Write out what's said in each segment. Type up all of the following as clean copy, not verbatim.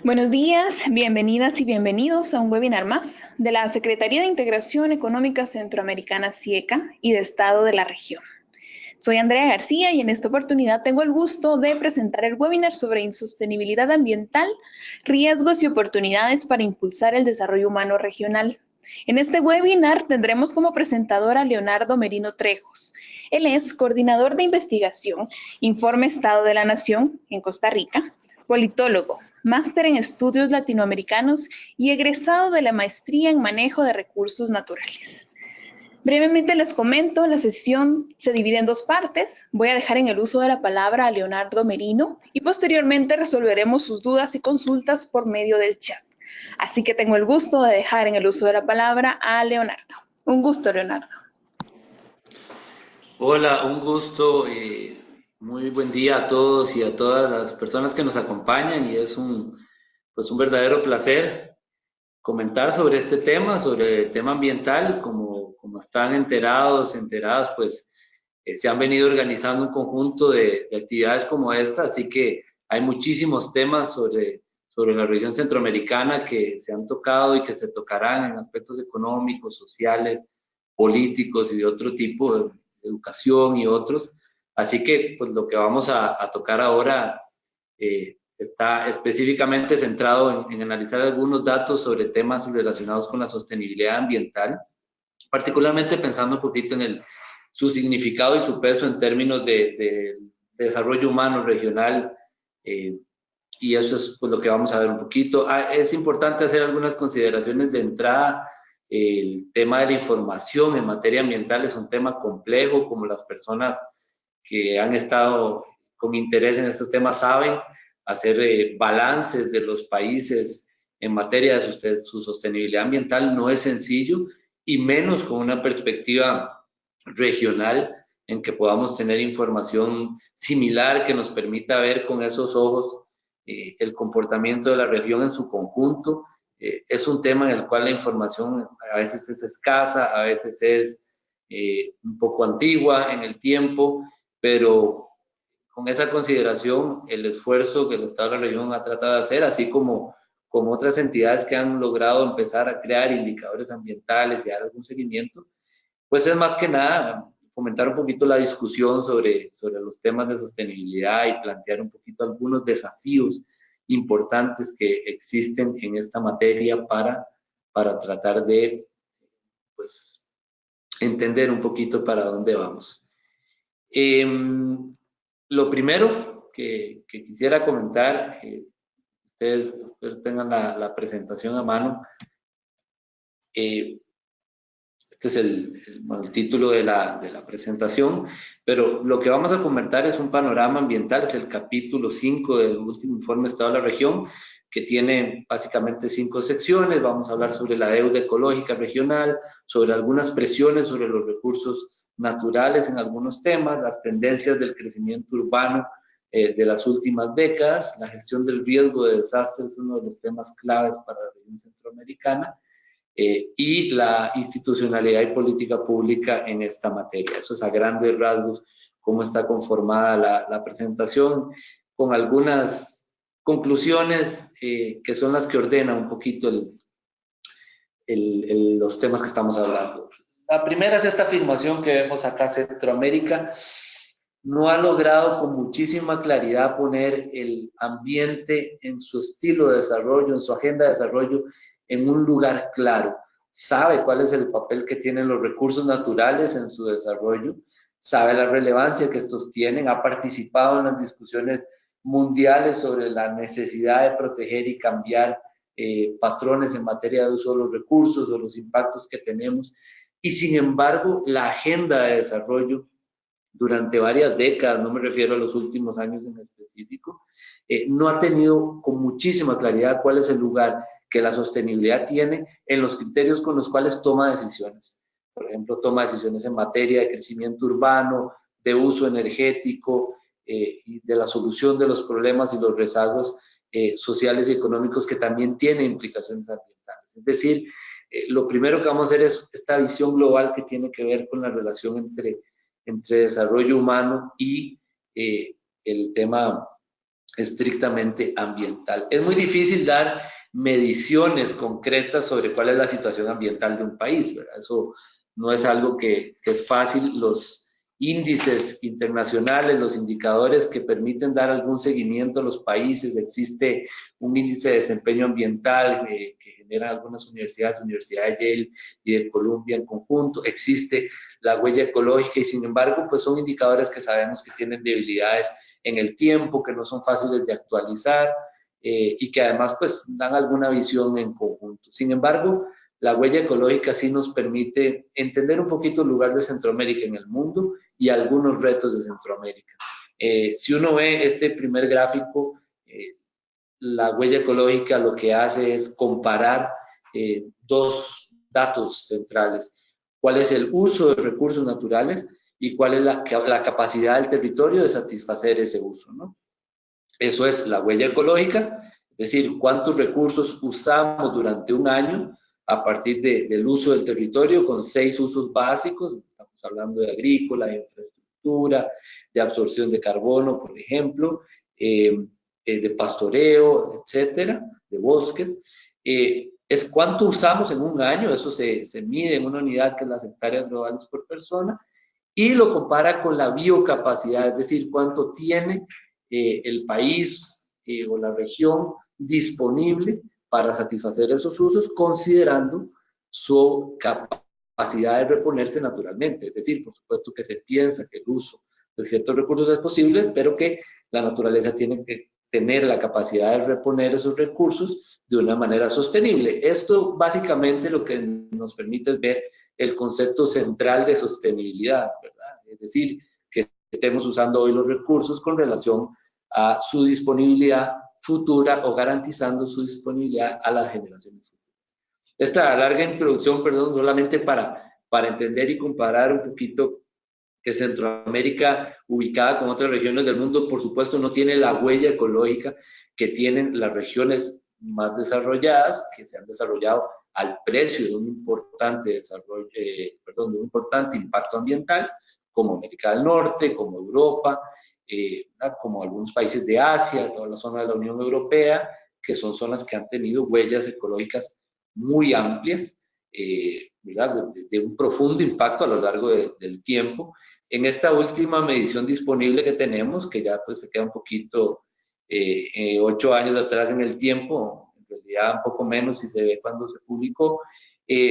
Buenos días, bienvenidas y bienvenidos a un webinar más de la Secretaría de Integración Económica Centroamericana SIECA y de Estado de la región. Soy Andrea García y en esta oportunidad tengo el gusto de presentar el webinar sobre insostenibilidad ambiental, riesgos y oportunidades para impulsar el desarrollo humano regional. En este webinar tendremos como presentador a Leonardo Merino Trejos. Él es coordinador de investigación, Informe Estado de la Nación en Costa Rica, politólogo, máster en estudios latinoamericanos y egresado de la maestría en manejo de recursos naturales. Brevemente les comento, la sesión se divide en dos partes. Voy a dejar en el uso de la palabra a Leonardo Merino y posteriormente resolveremos sus dudas y consultas por medio del chat. Así que tengo el gusto de dejar en el uso de la palabra a Leonardo. Un gusto, Leonardo. Hola, un gusto, muy buen día a todos y a todas las personas que nos acompañan y es un verdadero placer comentar sobre este tema, sobre el tema ambiental. Como están enteradas, pues se han venido organizando un conjunto de actividades como esta, así que hay muchísimos temas sobre la región centroamericana que se han tocado y que se tocarán en aspectos económicos, sociales, políticos y de otro tipo, de educación y otros. Así que pues lo que vamos a tocar ahora está específicamente centrado en analizar algunos datos sobre temas relacionados con la sostenibilidad ambiental, particularmente pensando un poquito en su significado y su peso en términos de desarrollo humano regional, eh, y eso es pues, lo que vamos a ver un poquito. Es importante hacer algunas consideraciones de entrada. El tema de la información en materia ambiental es un tema complejo, como las personas que han estado con interés en estos temas saben. Hacer balances de los países en materia de su sostenibilidad ambiental no es sencillo, y menos con una perspectiva regional en que podamos tener información similar que nos permita ver con esos ojos el comportamiento de la región en su conjunto. Es un tema en el cual la información a veces es escasa, a veces es un poco antigua en el tiempo, pero con esa consideración, el esfuerzo que el Estado de la región ha tratado de hacer, así como otras entidades que han logrado empezar a crear indicadores ambientales y dar algún seguimiento, pues es más que nada fomentar un poquito la discusión sobre los temas de sostenibilidad y plantear un poquito algunos desafíos importantes que existen en esta materia para tratar de pues, entender un poquito para dónde vamos. Eh, lo primero que quisiera comentar, ustedes tengan la presentación a mano. Este es el título de la presentación, pero lo que vamos a comentar es un panorama ambiental, es el capítulo 5 del último informe Estado de la región, que tiene básicamente 5 secciones. Vamos a hablar sobre la deuda ecológica regional, sobre algunas presiones sobre los recursos naturales en algunos temas, las tendencias del crecimiento urbano de las últimas décadas, la gestión del riesgo de desastres es uno de los temas claves para la región centroamericana, y la institucionalidad y política pública en esta materia. Eso es a grandes rasgos cómo está conformada la presentación, con algunas conclusiones que son las que ordenan un poquito los temas que estamos hablando. La primera es esta afirmación que vemos acá: Centroamérica no ha logrado con muchísima claridad poner el ambiente en su estilo de desarrollo, en su agenda de desarrollo, en un lugar claro. Sabe cuál es el papel que tienen los recursos naturales en su desarrollo, sabe la relevancia que estos tienen, ha participado en las discusiones mundiales sobre la necesidad de proteger y cambiar patrones en materia de uso de los recursos, de los impactos que tenemos, y sin embargo la agenda de desarrollo durante varias décadas, no me refiero a los últimos años en específico, no ha tenido con muchísima claridad cuál es el lugar que la sostenibilidad tiene en los criterios con los cuales toma decisiones. Por ejemplo, toma decisiones en materia de crecimiento urbano, de uso energético, y de la solución de los problemas y los rezagos sociales y económicos que también tienen implicaciones ambientales. Es decir, lo primero que vamos a hacer es esta visión global que tiene que ver con la relación entre desarrollo humano y el tema estrictamente ambiental. Es muy difícil dar mediciones concretas sobre cuál es la situación ambiental de un país, ¿verdad? Eso no es algo que es fácil. Los índices internacionales, los indicadores que permiten dar algún seguimiento a los países, existe un índice de desempeño ambiental que generan algunas universidades, Universidad de Yale y de Columbia en conjunto, existe la huella ecológica y sin embargo pues son indicadores que sabemos que tienen debilidades en el tiempo, que no son fáciles de actualizar y que además pues dan alguna visión en conjunto. Sin embargo, la huella ecológica sí nos permite entender un poquito el lugar de Centroamérica en el mundo y algunos retos de Centroamérica. Si uno ve este primer gráfico, la huella ecológica lo que hace es comparar dos datos centrales. ¿Cuál es el uso de recursos naturales y cuál es la capacidad del territorio de satisfacer ese uso, ¿no? Eso es la huella ecológica, es decir, cuántos recursos usamos durante un año a partir del uso del territorio con 6 usos básicos. Estamos hablando de agrícola, de infraestructura, de absorción de carbono, por ejemplo, de pastoreo, etcétera, de bosques. Es cuánto usamos en un año, eso se mide en una unidad que es las hectáreas globales por persona, y lo compara con la biocapacidad, es decir, cuánto tiene el país o la región disponible para satisfacer esos usos, considerando su capacidad de reponerse naturalmente. Es decir, por supuesto que se piensa que el uso de ciertos recursos es posible, pero que la naturaleza tiene que tener la capacidad de reponer esos recursos de una manera sostenible. Esto básicamente lo que nos permite es ver el concepto central de sostenibilidad, ¿verdad? Es decir, que estemos usando hoy los recursos con relación a su disponibilidad futura o garantizando su disponibilidad a las generaciones futuras. Esta larga introducción, perdón, solamente para entender y comparar un poquito que Centroamérica, ubicada con otras regiones del mundo, por supuesto no tiene la huella ecológica que tienen las regiones más desarrolladas, que se han desarrollado al precio de un importante desarrollo, de un importante impacto ambiental, como América del Norte, como Europa, como algunos países de Asia, toda la zona de la Unión Europea, que son zonas que han tenido huellas ecológicas muy amplias, de un profundo impacto a lo largo del tiempo. En esta última medición disponible que tenemos, que ya pues se queda un poquito 8 años atrás en el tiempo, en realidad un poco menos si se ve cuando se publicó,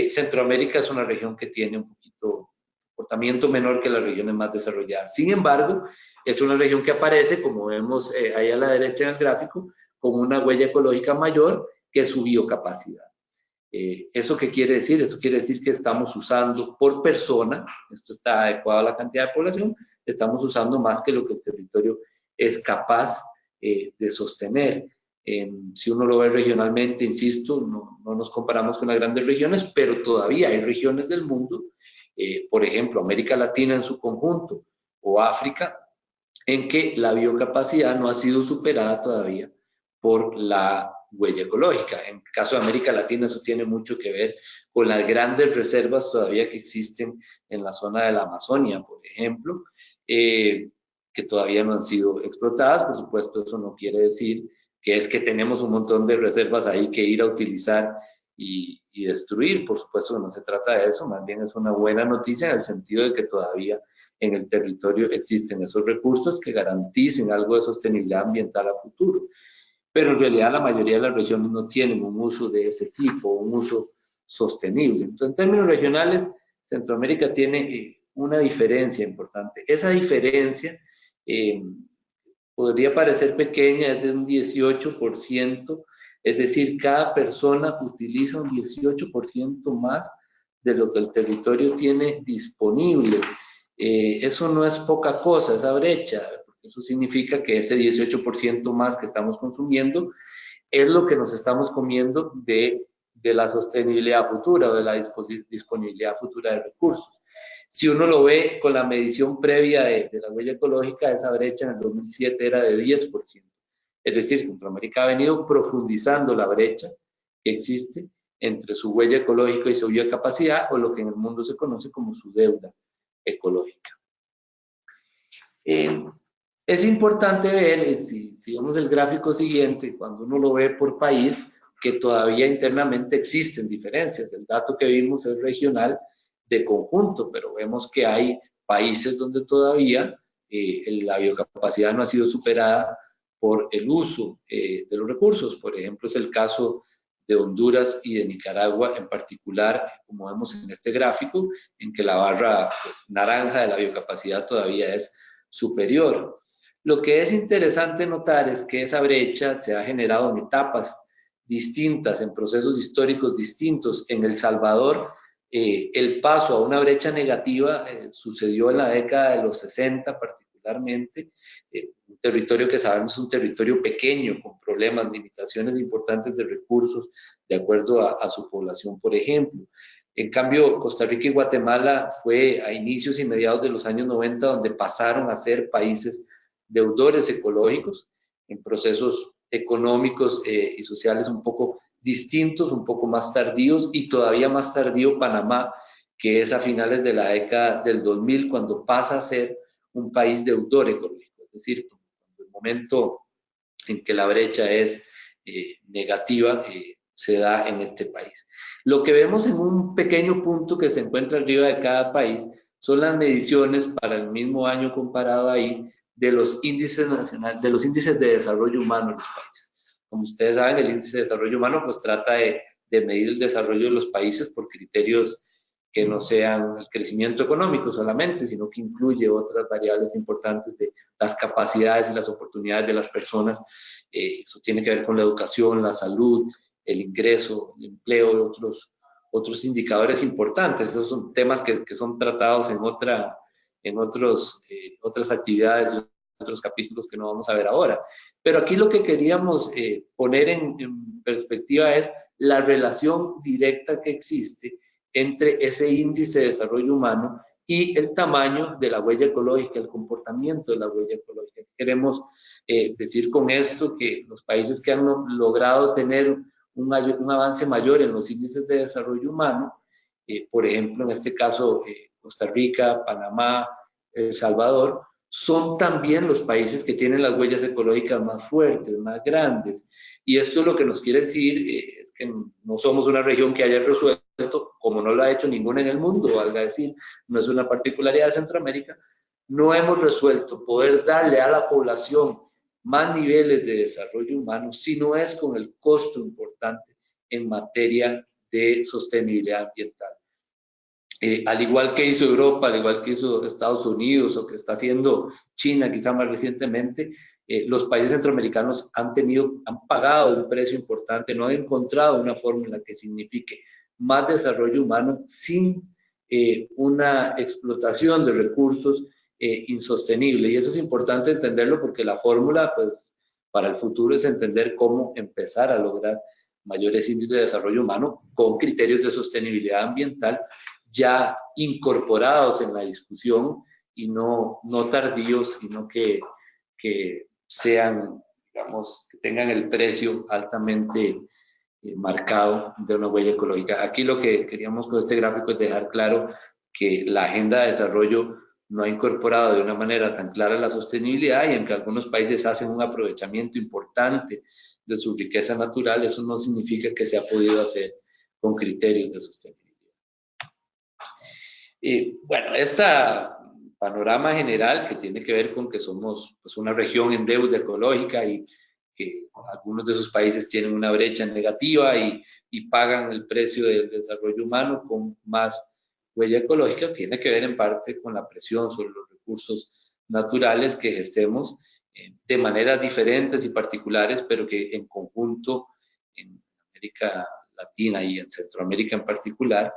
Centroamérica es una región que tiene un poquito comportamiento menor que las regiones más desarrolladas. Sin embargo, es una región que aparece, como vemos ahí a la derecha en el gráfico, con una huella ecológica mayor que su biocapacidad. ¿Eso qué quiere decir? Eso quiere decir que estamos usando por persona, esto está adecuado a la cantidad de población, estamos usando más que lo que el territorio es capaz de sostener. Si uno lo ve regionalmente, insisto, no nos comparamos con las grandes regiones, pero todavía hay regiones del mundo, por ejemplo, América Latina en su conjunto o África, en que la biocapacidad no ha sido superada todavía por la huella ecológica. En el caso de América Latina eso tiene mucho que ver con las grandes reservas todavía que existen en la zona de la Amazonia, por ejemplo, que todavía no han sido explotadas. Por supuesto, eso no quiere decir que es que tenemos un montón de reservas ahí que ir a utilizar y destruir. Por supuesto que no se trata de eso, más bien es una buena noticia en el sentido de que todavía en el territorio existen esos recursos que garanticen algo de sostenibilidad ambiental a futuro. Pero en realidad la mayoría de las regiones no tienen un uso de ese tipo, un uso sostenible. Entonces, en términos regionales, Centroamérica tiene una diferencia importante. Esa diferencia podría parecer pequeña, es de un 18%, es decir, cada persona utiliza un 18% más de lo que el territorio tiene disponible. Eso no es poca cosa, esa brecha, porque eso significa que ese 18% más que estamos consumiendo es lo que nos estamos comiendo de la sostenibilidad futura o de la disponibilidad futura de recursos. Si uno lo ve con la medición previa de la huella ecológica, esa brecha en el 2007 era de 10%. Es decir, Centroamérica ha venido profundizando la brecha que existe entre su huella ecológica y su biocapacidad, o lo que en el mundo se conoce como su deuda ecológica. Es importante ver, si vemos el gráfico siguiente, cuando uno lo ve por país, que todavía internamente existen diferencias. El dato que vimos es regional de conjunto, pero vemos que hay países donde todavía la biocapacidad no ha sido superada por el uso de los recursos. Por ejemplo, es el caso de Honduras y de Nicaragua en particular, como vemos en este gráfico, en que la barra pues, naranja de la biocapacidad todavía es superior. Lo que es interesante notar es que esa brecha se ha generado en etapas distintas, en procesos históricos distintos. En El Salvador, el paso a una brecha negativa sucedió en la década de los 60 particularmente, un territorio que sabemos es un territorio pequeño, con problemas, limitaciones importantes de recursos, de acuerdo a su población, por ejemplo. En cambio, Costa Rica y Guatemala fue a inicios y mediados de los años 90 donde pasaron a ser países deudores ecológicos en procesos económicos y sociales un poco distintos, un poco más tardíos, y todavía más tardío Panamá, que es a finales de la década del 2000 cuando pasa a ser un país deudor ecológico, es decir, el momento en que la brecha es negativa se da en este país. Lo que vemos en un pequeño punto que se encuentra arriba de cada país son las mediciones para el mismo año comparado ahí de los índices nacionales, de los índices de desarrollo humano en los países. Como ustedes saben, el índice de desarrollo humano pues trata de medir el desarrollo de los países por criterios que no sean el crecimiento económico solamente, sino que incluye otras variables importantes de las capacidades y las oportunidades de las personas. Eso tiene que ver con la educación, la salud, el ingreso, el empleo y otros indicadores importantes. Esos son temas que son tratados en otras actividades y otros capítulos que no vamos a ver ahora. Pero aquí lo que queríamos poner en perspectiva es la relación directa que existe entre ese índice de desarrollo humano y el tamaño de la huella ecológica, el comportamiento de la huella ecológica. Queremos decir con esto que los países que han logrado tener un avance mayor en los índices de desarrollo humano, por ejemplo, en este caso Costa Rica, Panamá, El Salvador, son también los países que tienen las huellas ecológicas más fuertes, más grandes. Y esto lo que nos quiere decir es que no somos una región que haya resuelto, como no lo ha hecho ninguna en el mundo, valga decir, no es una particularidad de Centroamérica, no hemos resuelto poder darle a la población más niveles de desarrollo humano si no es con el costo importante en materia de sostenibilidad ambiental. Al igual que hizo Europa, al igual que hizo Estados Unidos o que está haciendo China quizá más recientemente, los países centroamericanos han pagado un precio importante, no han encontrado una fórmula que signifique más desarrollo humano sin una explotación de recursos insostenible. Y eso es importante entenderlo porque la fórmula, pues, para el futuro es entender cómo empezar a lograr mayores índices de desarrollo humano con criterios de sostenibilidad ambiental ya incorporados en la discusión y no tardíos, sino que sean, digamos, que tengan el precio altamente marcado de una huella ecológica. Aquí lo que queríamos con este gráfico es dejar claro que la agenda de desarrollo no ha incorporado de una manera tan clara la sostenibilidad y en que algunos países hacen un aprovechamiento importante de su riqueza natural, eso no significa que se ha podido hacer con criterios de sostenibilidad. Y bueno, este panorama general que tiene que ver con que somos pues, una región en deuda ecológica y que algunos de esos países tienen una brecha negativa y pagan el precio del desarrollo humano con más huella ecológica, tiene que ver en parte con la presión sobre los recursos naturales que ejercemos de maneras diferentes y particulares, pero que en conjunto en América Latina y en Centroamérica en particular,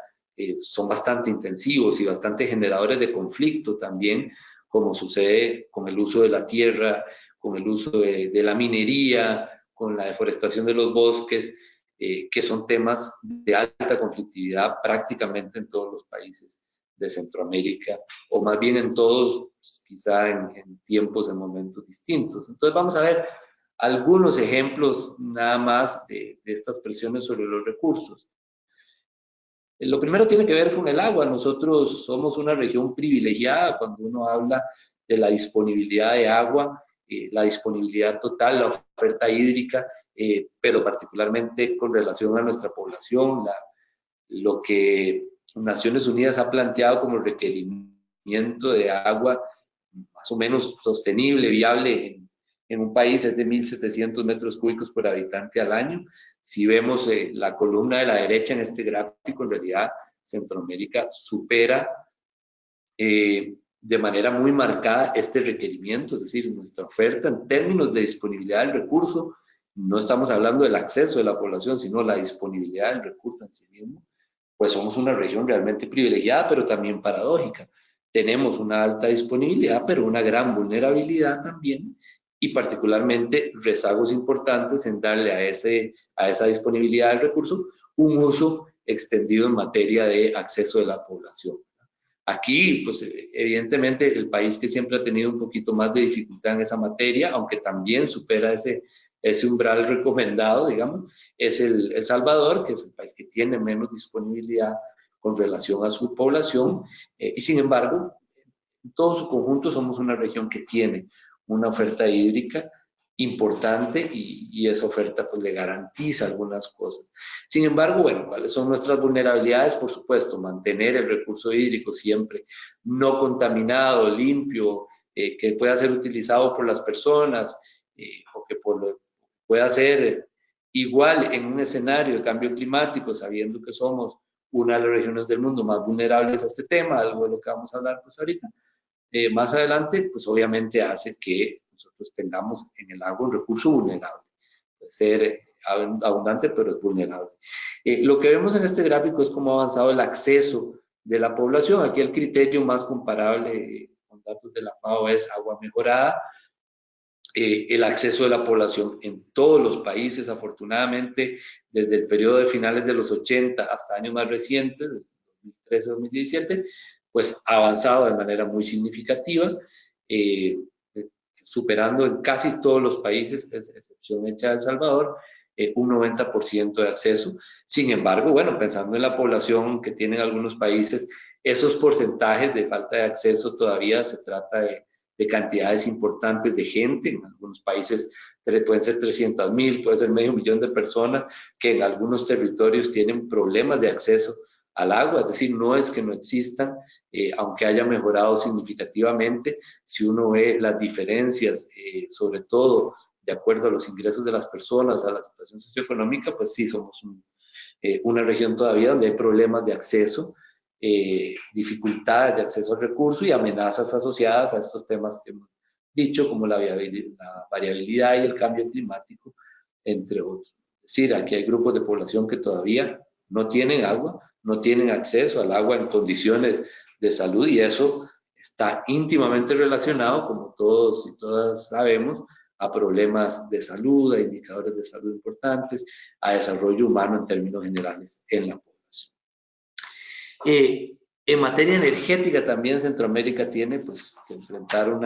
son bastante intensivos y bastante generadores de conflicto también, como sucede con el uso de la tierra, con el uso de la minería, con la deforestación de los bosques, que son temas de alta conflictividad prácticamente en todos los países de Centroamérica, o más bien en todos, pues, quizá en tiempos, en momentos distintos. Entonces vamos a ver algunos ejemplos nada más de estas presiones sobre los recursos. Lo primero tiene que ver con el agua. Nosotros somos una región privilegiada cuando uno habla de la disponibilidad de agua, la disponibilidad total, la oferta hídrica, pero particularmente con relación a nuestra población, lo que Naciones Unidas ha planteado como requerimiento de agua más o menos sostenible, viable en un país es de 1.700 metros cúbicos por habitante al año. Si vemos la columna de la derecha en este gráfico, en realidad Centroamérica supera de manera muy marcada este requerimiento, es decir, nuestra oferta en términos de disponibilidad del recurso, no estamos hablando del acceso de la población, sino la disponibilidad del recurso en sí mismo, pues somos una región realmente privilegiada, pero también paradójica. Tenemos una alta disponibilidad, pero una gran vulnerabilidad también, y particularmente rezagos importantes en darle a esa disponibilidad del recurso un uso extendido en materia de acceso de la población. Aquí, pues evidentemente el país que siempre ha tenido un poquito más de dificultad en esa materia, aunque también supera ese umbral recomendado, digamos, es El Salvador, que es el país que tiene menos disponibilidad con relación a su población, y sin embargo, en todo su conjunto somos una región que tiene una oferta hídrica importante y esa oferta pues le garantiza algunas cosas. Sin embargo, bueno, ¿cuáles son nuestras vulnerabilidades? Por supuesto, mantener el recurso hídrico siempre no contaminado, limpio, que pueda ser utilizado por las personas o que pueda ser igual en un escenario de cambio climático, sabiendo que somos una de las regiones del mundo más vulnerables a este tema, algo de lo que vamos a hablar pues ahorita. Más adelante, pues obviamente hace que nosotros tengamos en el agua un recurso vulnerable. Puede ser abundante, pero es vulnerable. Lo que vemos en este gráfico es cómo ha avanzado el acceso de la población. Aquí el criterio más comparable con datos de la FAO es agua mejorada. El acceso de la población en todos los países, afortunadamente, desde el periodo de finales de los 80 hasta años más recientes, 2013-2017, pues ha avanzado de manera muy significativa, superando en casi todos los países, excepción hecha de El Salvador, un 90% de acceso. Sin embargo, bueno, pensando en la población que tienen algunos países, esos porcentajes de falta de acceso todavía se trata de cantidades importantes de gente. En algunos países pueden ser 300.000, puede ser medio millón de personas que en algunos territorios tienen problemas de acceso al agua, es decir, no es que no existan, aunque haya mejorado significativamente, si uno ve las diferencias, sobre todo de acuerdo a los ingresos de las personas, a la situación socioeconómica, pues sí somos una región todavía donde hay problemas de acceso, dificultades de acceso al recurso y amenazas asociadas a estos temas que hemos dicho, como la variabilidad y el cambio climático, entre otros. Es decir, aquí hay grupos de población que todavía no tienen agua, no tienen acceso al agua en condiciones de salud y eso está íntimamente relacionado, como todos y todas sabemos, a problemas de salud, a indicadores de salud importantes, a desarrollo humano en términos generales en la población. En materia energética también Centroamérica tiene pues, que enfrentar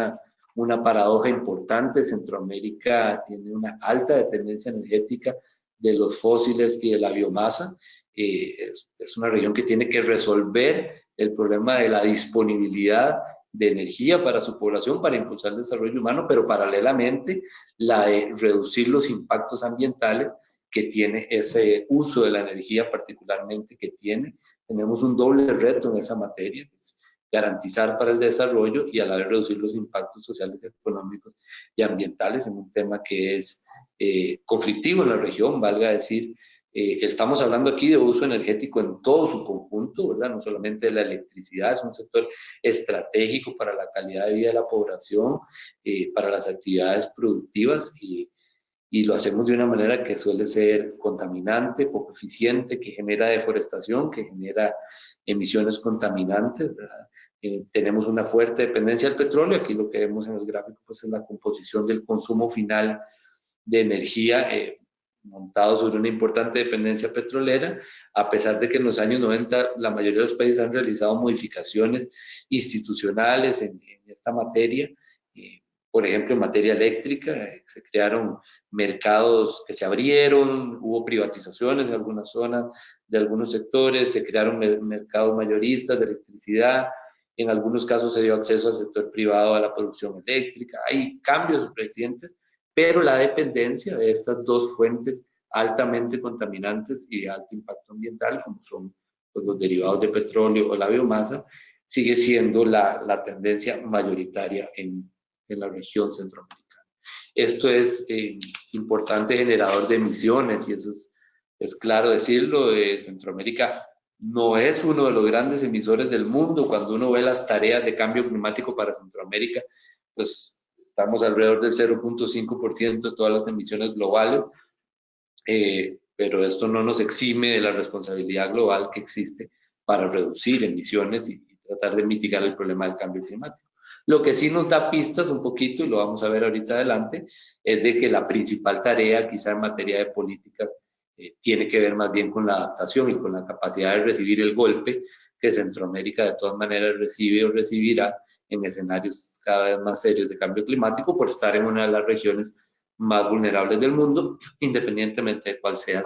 una paradoja importante. Centroamérica tiene una alta dependencia energética de los fósiles y de la biomasa. Es una región que tiene que resolver el problema de la disponibilidad de energía para su población, para impulsar el desarrollo humano, pero paralelamente la de reducir los impactos ambientales que tiene ese uso de la energía, particularmente que tenemos un doble reto en esa materia, que es garantizar para el desarrollo y a la vez reducir los impactos sociales, económicos y ambientales en un tema que es conflictivo en la región, valga decir. Estamos hablando aquí de uso energético en todo su conjunto, ¿verdad? No solamente de la electricidad, es un sector estratégico para la calidad de vida de la población, para las actividades productivas y lo hacemos de una manera que suele ser contaminante, poco eficiente, que genera deforestación, que genera emisiones contaminantes, ¿verdad? Tenemos una fuerte dependencia del petróleo. Aquí lo que vemos en el gráfico pues, es la composición del consumo final de energía montado sobre una importante dependencia petrolera, a pesar de que en los años 90 la mayoría de los países han realizado modificaciones institucionales en esta materia. Por ejemplo, en materia eléctrica, se crearon mercados que se abrieron, hubo privatizaciones en algunas zonas de algunos sectores, se crearon mercados mayoristas de electricidad, En algunos casos se dio acceso al sector privado a la producción eléctrica. Hay cambios recientes, pero la dependencia de estas dos fuentes altamente contaminantes y de alto impacto ambiental, como son pues, los derivados de petróleo o la biomasa, sigue siendo la tendencia mayoritaria en la región centroamericana. Esto es importante generador de emisiones y eso es claro decirlo. Centroamérica no es uno de los grandes emisores del mundo. Cuando uno ve las tareas de cambio climático para Centroamérica, pues estamos alrededor del 0.5% de todas las emisiones globales, pero esto no nos exime de la responsabilidad global que existe para reducir emisiones y tratar de mitigar el problema del cambio climático. Lo que sí nos da pistas un poquito, y lo vamos a ver ahorita adelante, es de que la principal tarea, quizá en materia de políticas, tiene que ver más bien con la adaptación y con la capacidad de recibir el golpe que Centroamérica de todas maneras recibe o recibirá en escenarios cada vez más serios de cambio climático por estar en una de las regiones más vulnerables del mundo, independientemente de cuál sea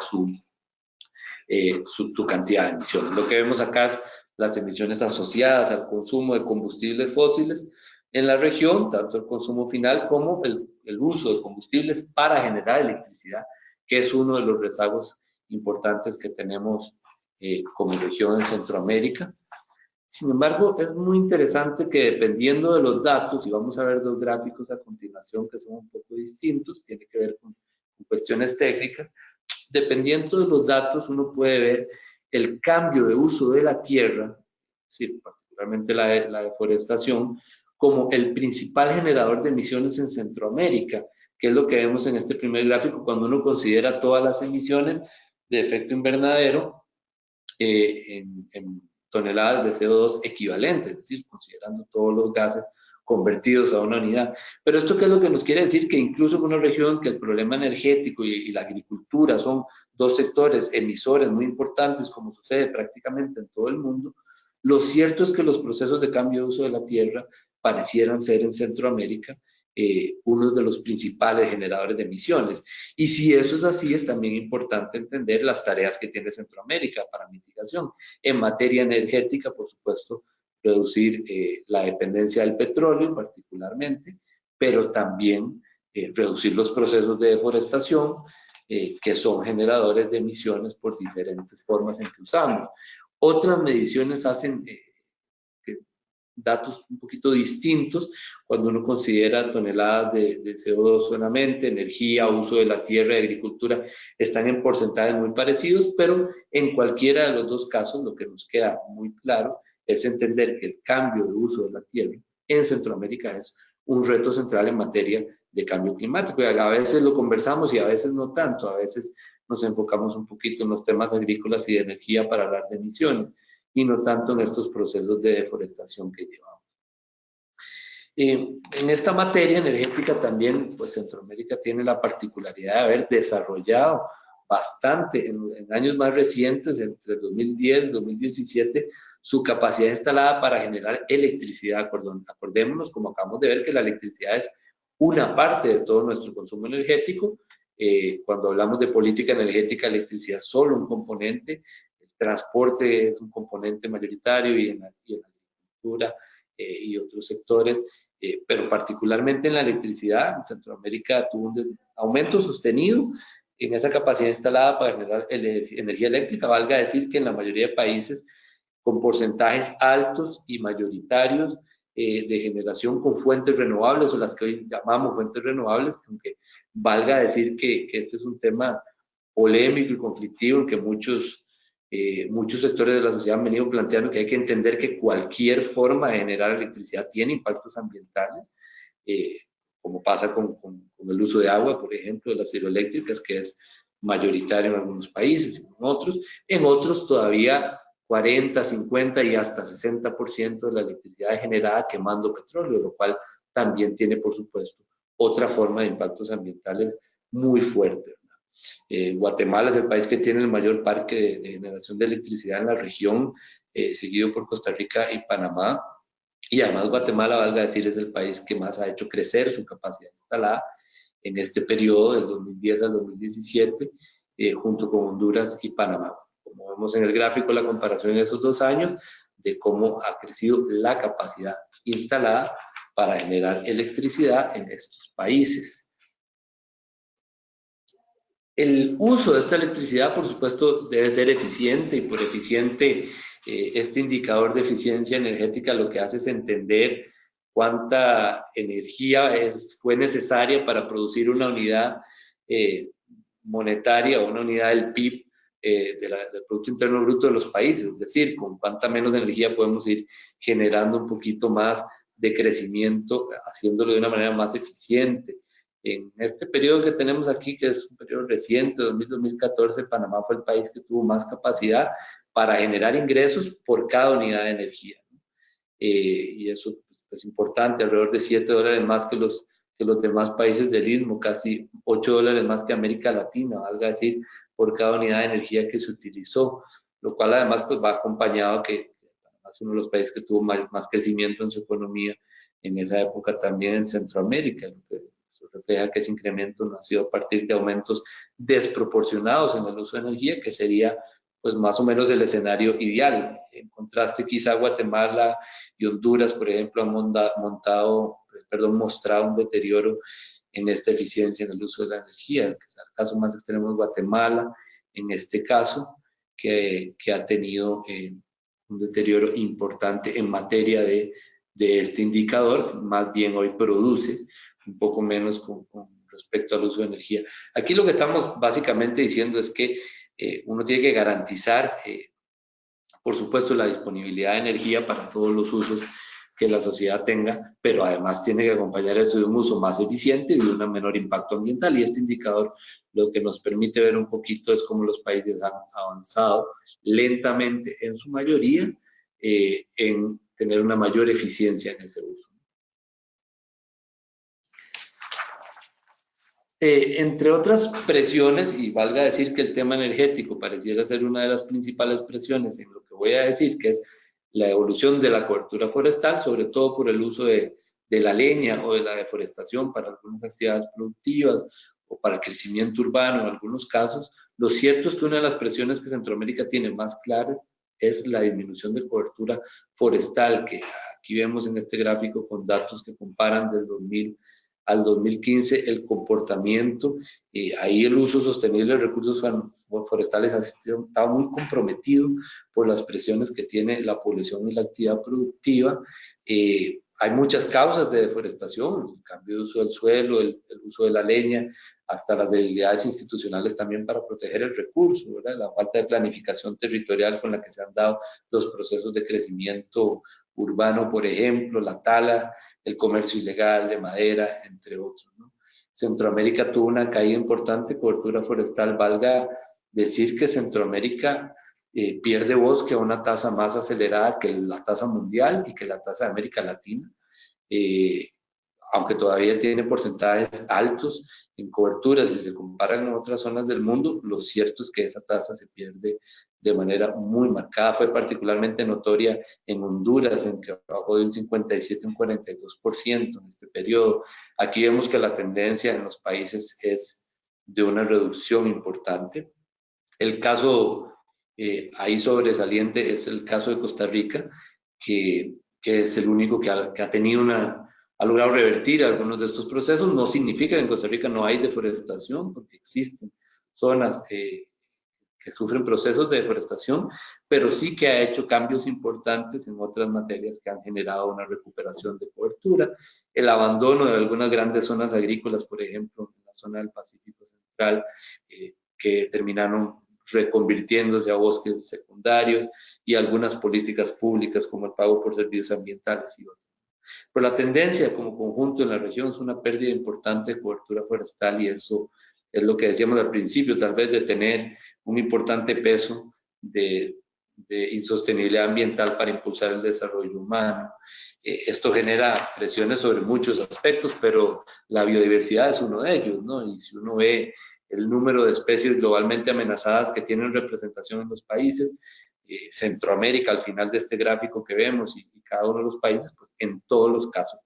su cantidad de emisiones. Lo que vemos acá es las emisiones asociadas al consumo de combustibles fósiles en la región, tanto el consumo final como el uso de combustibles para generar electricidad, que es uno de los rezagos importantes que tenemos como región en Centroamérica. Sin embargo, es muy interesante que dependiendo de los datos, y vamos a ver dos gráficos a continuación que son un poco distintos, tiene que ver con cuestiones técnicas, dependiendo de los datos uno puede ver el cambio de uso de la tierra, es decir, particularmente la deforestación, como el principal generador de emisiones en Centroamérica, que es lo que vemos en este primer gráfico cuando uno considera todas las emisiones de efecto invernadero en toneladas de CO2 equivalentes, es decir, considerando todos los gases convertidos a una unidad. Pero esto qué es lo que nos quiere decir, que incluso en una región que el problema energético y la agricultura son dos sectores emisores muy importantes, como sucede prácticamente en todo el mundo, lo cierto es que los procesos de cambio de uso de la tierra parecieran ser en Centroamérica uno de los principales generadores de emisiones. Y si eso es así, es también importante entender las tareas que tiene Centroamérica para mitigación. En materia energética, por supuesto, reducir la dependencia del petróleo particularmente, pero también reducir los procesos de deforestación que son generadores de emisiones por diferentes formas en que usamos. Otras mediciones hacen datos un poquito distintos cuando uno considera toneladas de CO2 solamente, energía, uso de la tierra y agricultura, están en porcentajes muy parecidos, pero en cualquiera de los dos casos lo que nos queda muy claro es entender que el cambio de uso de la tierra en Centroamérica es un reto central en materia de cambio climático. Y a veces lo conversamos y a veces no tanto, a veces nos enfocamos un poquito en los temas agrícolas y de energía para hablar de emisiones y no tanto en estos procesos de deforestación que llevamos. En esta materia energética también, pues Centroamérica tiene la particularidad de haber desarrollado bastante en años más recientes, entre 2010 y 2017, su capacidad instalada para generar electricidad. Acordémonos, como acabamos de ver, que la electricidad es una parte de todo nuestro consumo energético. Cuando hablamos de política energética, electricidad es solo un componente. El transporte es un componente mayoritario y en la agricultura y otros sectores, pero particularmente en la electricidad, Centroamérica tuvo un aumento sostenido en esa capacidad instalada para generar energía eléctrica. Valga decir que en la mayoría de países con porcentajes altos y mayoritarios de generación con fuentes renovables, o las que hoy llamamos fuentes renovables, aunque valga decir que este es un tema polémico y conflictivo en que muchos sectores de la sociedad han venido planteando que hay que entender que cualquier forma de generar electricidad tiene impactos ambientales, como pasa con el uso de agua, por ejemplo, de las hidroeléctricas, que es mayoritario en algunos países y en otros todavía 40, 50 y hasta 60% de la electricidad es generada quemando petróleo, lo cual también tiene, por supuesto, otra forma de impactos ambientales muy fuerte. Guatemala es el país que tiene el mayor parque de generación de electricidad en la región, seguido por Costa Rica y Panamá. Y además Guatemala, valga decir, es el país que más ha hecho crecer su capacidad instalada en este periodo del 2010 al 2017, junto con Honduras y Panamá. Como vemos en el gráfico, la comparación en esos 2 años, de cómo ha crecido la capacidad instalada para generar electricidad en estos países. El uso de esta electricidad, por supuesto, debe ser eficiente, y por eficiente, este indicador de eficiencia energética lo que hace es entender cuánta energía fue necesaria para producir una unidad monetaria o una unidad del PIB, del Producto Interno Bruto de los países, es decir, con cuánta menos energía podemos ir generando un poquito más de crecimiento, haciéndolo de una manera más eficiente. En este periodo que tenemos aquí, que es un periodo reciente, 2000-2014, Panamá fue el país que tuvo más capacidad para generar ingresos por cada unidad de energía. Y eso es importante, alrededor de $7 más que los demás países del Istmo, casi $8 más que América Latina, valga decir, por cada unidad de energía que se utilizó, lo cual además pues va acompañado que es uno de los países que tuvo más crecimiento en su economía en esa época también en Centroamérica, lo que refleja que ese incremento no ha sido a partir de aumentos desproporcionados en el uso de energía, que sería pues más o menos el escenario ideal. En contraste, quizá Guatemala y Honduras, por ejemplo, han mostrado un deterioro en esta eficiencia en el uso de la energía. El caso más extremo es Guatemala, en este caso, que ha tenido un deterioro importante en materia de este indicador, más bien hoy produce un poco menos con respecto al uso de energía. Aquí lo que estamos básicamente diciendo es que uno tiene que garantizar, por supuesto, la disponibilidad de energía para todos los usos que la sociedad tenga, pero además tiene que acompañar eso de un uso más eficiente y de un menor impacto ambiental. Y este indicador lo que nos permite ver un poquito es cómo los países han avanzado lentamente, en su mayoría, en tener una mayor eficiencia en ese uso. Entre otras presiones, y valga decir que el tema energético pareciera ser una de las principales presiones en lo que voy a decir, que es la evolución de la cobertura forestal, sobre todo por el uso de la leña o de la deforestación para algunas actividades productivas o para el crecimiento urbano en algunos casos. Lo cierto es que una de las presiones que Centroamérica tiene más claras es la disminución de cobertura forestal, que aquí vemos en este gráfico con datos que comparan del 2000 al 2015 el comportamiento, ahí el uso sostenible de recursos forestales ha estado muy comprometido por las presiones que tiene la población y la actividad productiva. Hay muchas causas de deforestación, el cambio de uso del suelo, el uso de la leña, hasta las debilidades institucionales también para proteger el recurso, ¿verdad? La falta de planificación territorial con la que se han dado los procesos de crecimiento urbano, por ejemplo, la tala, el comercio ilegal de madera, entre otros, ¿no? Centroamérica tuvo una caída importante de cobertura forestal, valga decir que Centroamérica pierde bosque a una tasa más acelerada que la tasa mundial y que la tasa de América Latina, aunque todavía tiene porcentajes altos en cobertura, si se comparan con otras zonas del mundo, lo cierto es que esa tasa se pierde de manera muy marcada. Fue particularmente notoria en Honduras, en que bajó de un 57 a un 42% en este periodo. Aquí vemos que la tendencia en los países es de una reducción importante. El caso ahí sobresaliente es el caso de Costa Rica, que es el único que ha tenido ha logrado revertir algunos de estos procesos. No significa que en Costa Rica no hay deforestación, porque existen zonas que sufren procesos de deforestación, pero sí que ha hecho cambios importantes en otras materias que han generado una recuperación de cobertura. El abandono de algunas grandes zonas agrícolas, por ejemplo, en la zona del Pacífico Central, que terminaron reconvirtiéndose a bosques secundarios, y algunas políticas públicas como el pago por servicios ambientales y otros. Pero la tendencia como conjunto en la región es una pérdida importante de cobertura forestal, y eso es lo que decíamos al principio, tal vez de tener un importante peso de insostenibilidad ambiental para impulsar el desarrollo humano. Esto genera presiones sobre muchos aspectos, pero la biodiversidad es uno de ellos, ¿no? Y si uno ve el número de especies globalmente amenazadas que tienen representación en los países, Centroamérica al final de este gráfico que vemos, y cada uno de los países, pues en todos los casos,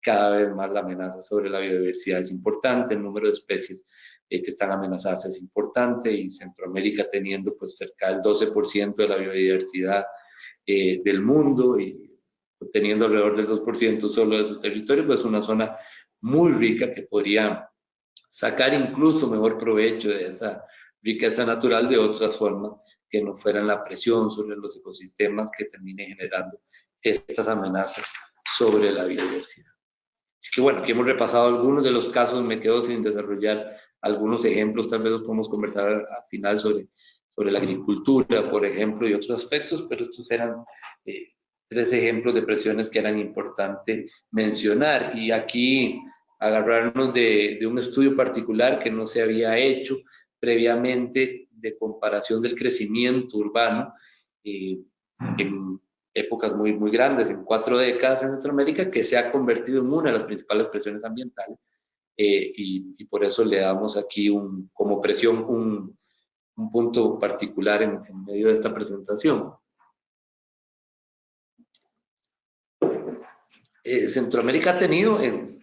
cada vez más la amenaza sobre la biodiversidad es importante, el número de especies que están amenazadas es importante, y Centroamérica teniendo pues cerca del 12% de la biodiversidad del mundo y teniendo alrededor del 2% solo de su territorio, pues una zona muy rica que podría sacar incluso mejor provecho de esa riqueza natural de otras formas que no fueran la presión sobre los ecosistemas que termine generando estas amenazas sobre la biodiversidad. Así que bueno, aquí hemos repasado algunos de los casos, me quedo sin desarrollar algunos ejemplos, tal vez los podemos conversar al final sobre la agricultura, por ejemplo, y otros aspectos, pero estos eran tres ejemplos de presiones que eran importantes mencionar. Y aquí agarrarnos de un estudio particular que no se había hecho previamente de comparación del crecimiento urbano en épocas muy grandes, en 4 décadas en Centroamérica, que se ha convertido en una de las principales presiones ambientales y por eso le damos aquí como presión un punto particular en medio de esta presentación. Centroamérica ha tenido en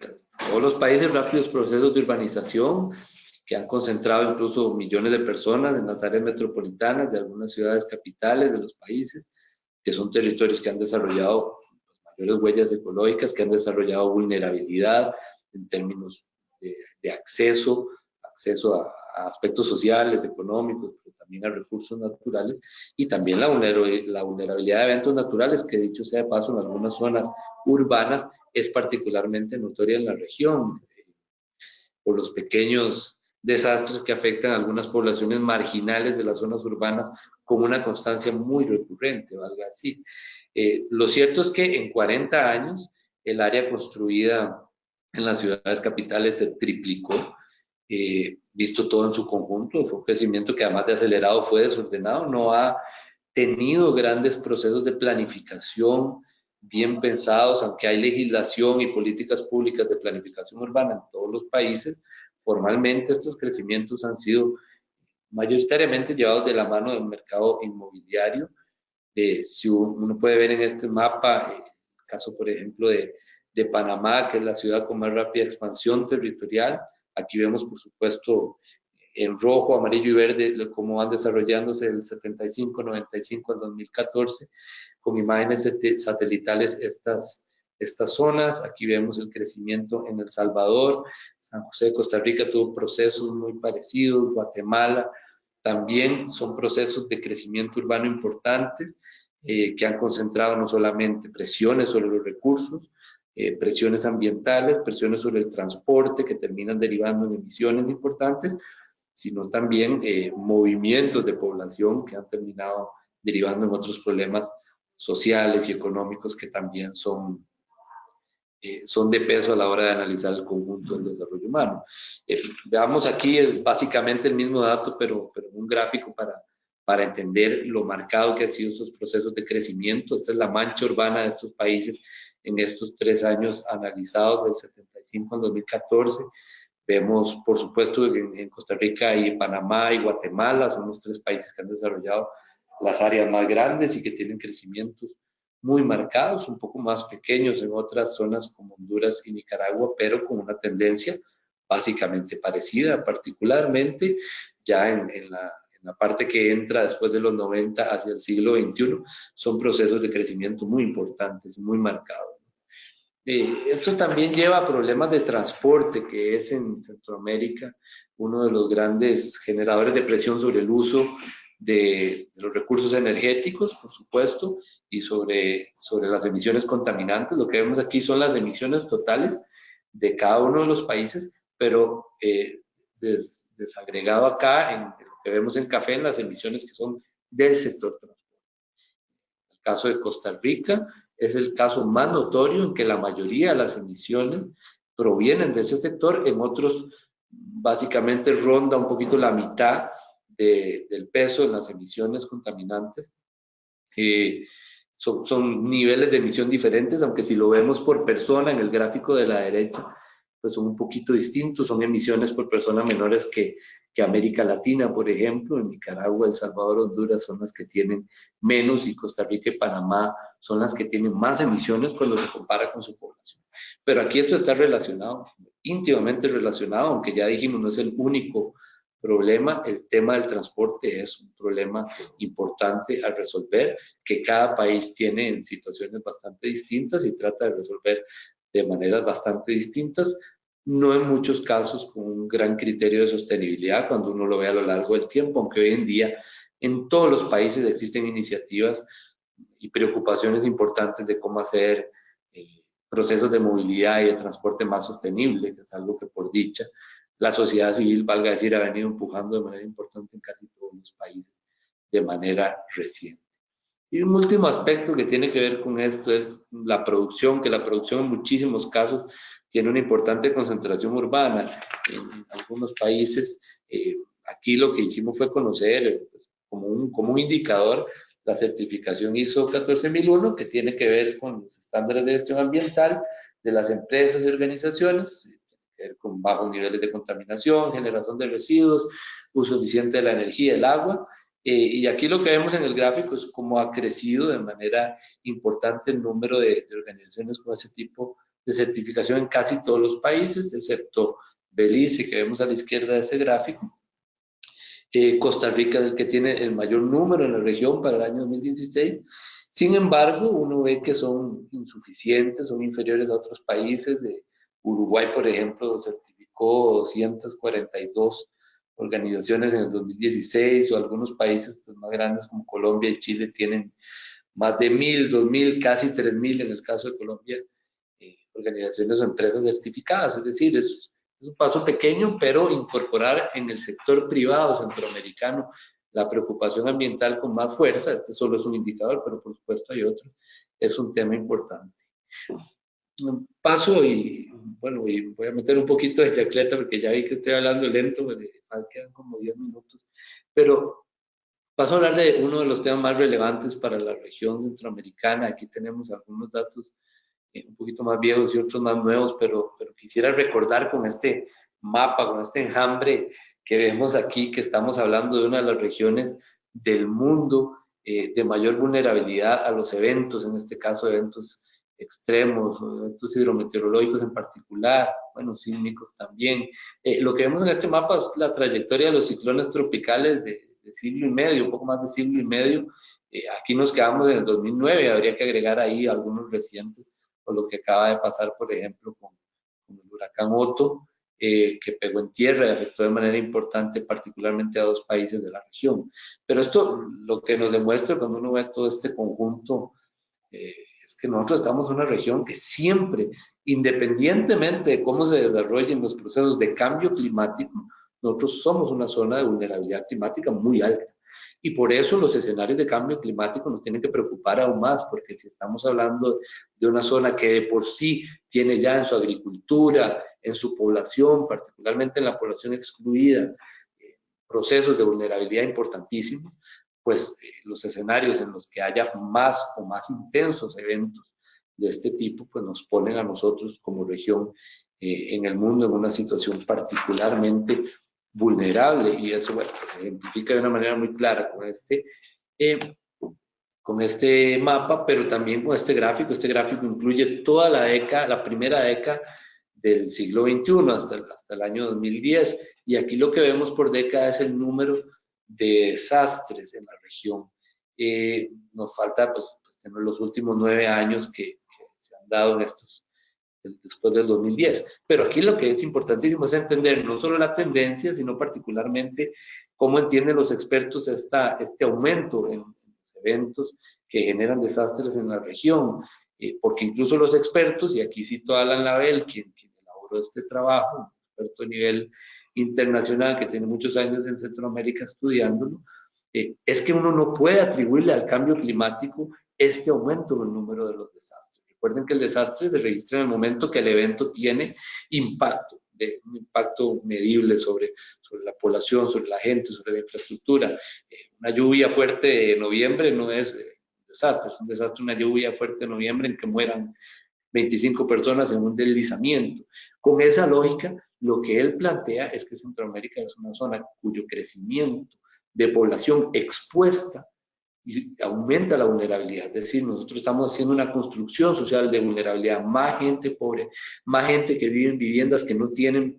todos los países rápidos procesos de urbanización que han concentrado incluso millones de personas en las áreas metropolitanas de algunas ciudades capitales de los países, que son territorios que han desarrollado mayores huellas ecológicas, que han desarrollado vulnerabilidad en términos de acceso a aspectos sociales, económicos, pero también a recursos naturales, y también la vulnerabilidad de eventos naturales, que dicho sea de paso, en algunas zonas urbanas es particularmente notoria en la región, por los pequeños desastres que afectan a algunas poblaciones marginales de las zonas urbanas con una constancia muy recurrente, valga decir. Lo cierto es que en 40 años el área construida en las ciudades capitales se triplicó, visto todo en su conjunto. Fue un crecimiento que además de acelerado fue desordenado, no ha tenido grandes procesos de planificación bien pensados, aunque hay legislación y políticas públicas de planificación urbana en todos los países. Formalmente estos crecimientos han sido mayoritariamente llevados de la mano del mercado inmobiliario. Si uno puede ver en este mapa, el caso por ejemplo de Panamá, que es la ciudad con más rápida expansión territorial, aquí vemos por supuesto en rojo, amarillo y verde cómo van desarrollándose del 75, 95 al 2014, con imágenes satelitales estas zonas. Aquí vemos el crecimiento en El Salvador, San José de Costa Rica tuvo procesos muy parecidos, Guatemala también son procesos de crecimiento urbano importantes que han concentrado no solamente presiones sobre los recursos, presiones ambientales, presiones sobre el transporte que terminan derivando en emisiones importantes, sino también movimientos de población que han terminado derivando en otros problemas sociales y económicos que también son de peso a la hora de analizar el conjunto del desarrollo humano. Veamos aquí básicamente el mismo dato, pero un gráfico para entender lo marcado que han sido estos procesos de crecimiento. Esta es la mancha urbana de estos países en estos 3 años analizados, del 75 al 2014. Vemos, por supuesto, en Costa Rica y Panamá y Guatemala, son los 3 países que han desarrollado las áreas más grandes y que tienen crecimientos muy marcados, un poco más pequeños en otras zonas como Honduras y Nicaragua, pero con una tendencia básicamente parecida, particularmente ya en la parte que entra después de los 90 hacia el siglo XXI, son procesos de crecimiento muy importantes, muy marcados. Esto también lleva a problemas de transporte, que es en Centroamérica uno de los grandes generadores de presión sobre el uso de los recursos energéticos, por supuesto, y sobre las emisiones contaminantes. Lo que vemos aquí son las emisiones totales de cada uno de los países, pero desagregado acá en lo que vemos en café, en las emisiones que son del sector transporte. El caso de Costa Rica es el caso más notorio en que la mayoría de las emisiones provienen de ese sector, en otros básicamente ronda un poquito la mitad del peso en las emisiones contaminantes. Son niveles de emisión diferentes, aunque si lo vemos por persona en el gráfico de la derecha, pues son un poquito distintos, son emisiones por persona menores que América Latina, por ejemplo. En Nicaragua, El Salvador, Honduras son las que tienen menos, y Costa Rica y Panamá son las que tienen más emisiones cuando se compara con su población. Pero aquí esto está relacionado, íntimamente relacionado, aunque ya dijimos no es el único problema. El tema del transporte es un problema importante a resolver, que cada país tiene en situaciones bastante distintas y trata de resolver de maneras bastante distintas, no en muchos casos con un gran criterio de sostenibilidad cuando uno lo ve a lo largo del tiempo, aunque hoy en día en todos los países existen iniciativas y preocupaciones importantes de cómo hacer procesos de movilidad y de transporte más sostenible, que es algo que por dicha la sociedad civil, valga decir, ha venido empujando de manera importante en casi todos los países de manera reciente. Y un último aspecto que tiene que ver con esto es la producción, que la producción en muchísimos casos tiene una importante concentración urbana. En algunos países, aquí lo que hicimos fue conocer pues, como un indicador la certificación ISO 14001, que tiene que ver con los estándares de gestión ambiental de las empresas y organizaciones, con bajos niveles de contaminación, generación de residuos, uso eficiente de la energía y el agua. Y aquí lo que vemos en el gráfico es cómo ha crecido de manera importante el número de organizaciones con ese tipo de certificación en casi todos los países, excepto Belice, que vemos a la izquierda de ese gráfico. Costa Rica es el que tiene el mayor número en la región para el año 2016. Sin embargo, uno ve que son insuficientes, son inferiores a otros países. Uruguay, por ejemplo, certificó 242 organizaciones en el 2016, o algunos países pues, más grandes como Colombia y Chile tienen más de 1.000, 2.000, casi 3.000 en el caso de Colombia, organizaciones o empresas certificadas. Es decir, es un paso pequeño, pero incorporar en el sector privado centroamericano la preocupación ambiental con más fuerza, este solo es un indicador, pero por supuesto hay otro, es un tema importante. Paso y, bueno, y voy a meter un poquito de chacleta porque ya vi que estoy hablando lento, quedan como 10 minutos, pero paso a hablar de uno de los temas más relevantes para la región centroamericana. Aquí tenemos algunos datos un poquito más viejos y otros más nuevos, pero quisiera recordar con este mapa, con este enjambre que vemos aquí, que estamos hablando de una de las regiones del mundo de mayor vulnerabilidad a los eventos, en este caso eventos extremos, eventos hidrometeorológicos en particular, bueno, sísmicos también. Lo que vemos en este mapa es la trayectoria de los ciclones tropicales de siglo y medio, un poco más de siglo y medio. Aquí nos quedamos en el 2009, habría que agregar ahí algunos recientes, o lo que acaba de pasar, por ejemplo, con el huracán Otto, que pegó en tierra y afectó de manera importante particularmente a dos países de la región. Pero esto lo que nos demuestra cuando uno ve todo este conjunto es que nosotros estamos en una región que siempre, independientemente de cómo se desarrollen los procesos de cambio climático, nosotros somos una zona de vulnerabilidad climática muy alta. Y por eso los escenarios de cambio climático nos tienen que preocupar aún más, porque si estamos hablando de una zona que de por sí tiene ya en su agricultura, en su población, particularmente en la población excluida, procesos de vulnerabilidad importantísimos, pues los escenarios en los que haya más o más intensos eventos de este tipo, pues nos ponen a nosotros como región en el mundo en una situación particularmente vulnerable, y eso bueno, pues, se ejemplifica de una manera muy clara con este mapa, pero también con este gráfico. Este gráfico incluye toda la década, la primera década del siglo XXI hasta el año 2010, y aquí lo que vemos por década es el número de desastres en la región. Nos falta pues tener los últimos 9 años que se han dado en estos después del 2010. Pero aquí lo que es importantísimo es entender no solo la tendencia, sino particularmente cómo entienden los expertos este aumento en los eventos que generan desastres en la región. Porque incluso los expertos, y aquí cito a Alan Lavelle, quien elaboró este trabajo, un experto a nivel internacional que tiene muchos años en Centroamérica estudiándolo, es que uno no puede atribuirle al cambio climático este aumento en el número de los desastres. Recuerden que el desastre se registra en el momento que el evento tiene impacto, un impacto medible sobre la población, sobre la gente, sobre la infraestructura. Una lluvia fuerte de noviembre no es desastre, es un desastre una lluvia fuerte de noviembre en que mueran 25 personas en un deslizamiento. Con esa lógica, lo que él plantea es que Centroamérica es una zona cuyo crecimiento de población expuesta y aumenta la vulnerabilidad. Es decir, nosotros estamos haciendo una construcción social de vulnerabilidad, más gente pobre, más gente que vive en viviendas que no tienen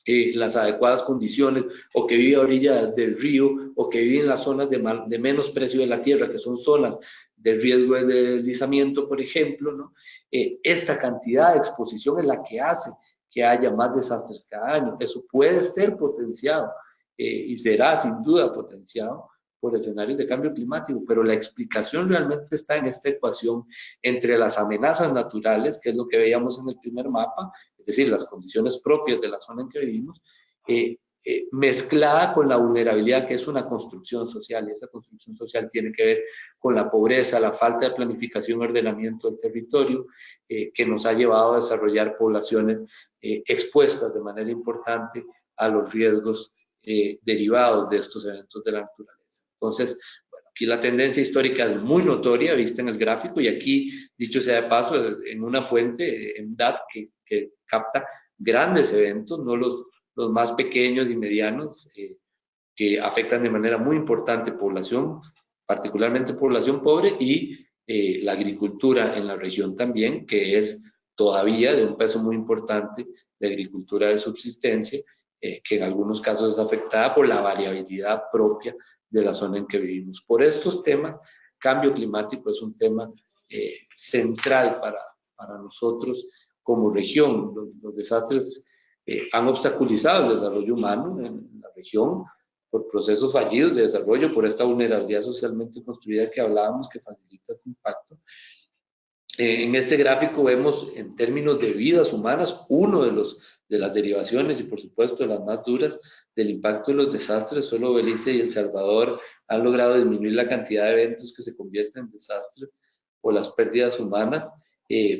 las adecuadas condiciones, o que vive a orilla del río, o que vive en las zonas de menos precio de la tierra, que son zonas de riesgo de deslizamiento, por ejemplo, ¿no? Esta cantidad de exposición es la que hace que haya más desastres cada año. Eso puede ser potenciado y será sin duda potenciado por escenarios de cambio climático, pero la explicación realmente está en esta ecuación entre las amenazas naturales, que es lo que veíamos en el primer mapa, es decir, las condiciones propias de la zona en que vivimos, mezclada con la vulnerabilidad que es una construcción social, y esa construcción social tiene que ver con la pobreza, la falta de planificación y ordenamiento del territorio, que nos ha llevado a desarrollar poblaciones expuestas de manera importante a los riesgos derivados de estos eventos de la naturaleza. Entonces, bueno, aquí la tendencia histórica es muy notoria, vista en el gráfico, y aquí, dicho sea de paso, en una fuente, en DAT, que capta grandes eventos, no los más pequeños y medianos, que afectan de manera muy importante población, particularmente población pobre, y la agricultura en la región también, que es todavía de un peso muy importante de agricultura de subsistencia, que en algunos casos es afectada por la variabilidad propia de la zona en que vivimos. Por estos temas, cambio climático es un tema central para nosotros como región. Los desastres han obstaculizado el desarrollo humano en la región por procesos fallidos de desarrollo, por esta vulnerabilidad socialmente construida que hablábamos que facilita este impacto. En este gráfico vemos en términos de vidas humanas uno de las derivaciones y por supuesto de las más duras del impacto de los desastres. Solo Belice y El Salvador han logrado disminuir la cantidad de eventos que se convierten en desastres o las pérdidas humanas,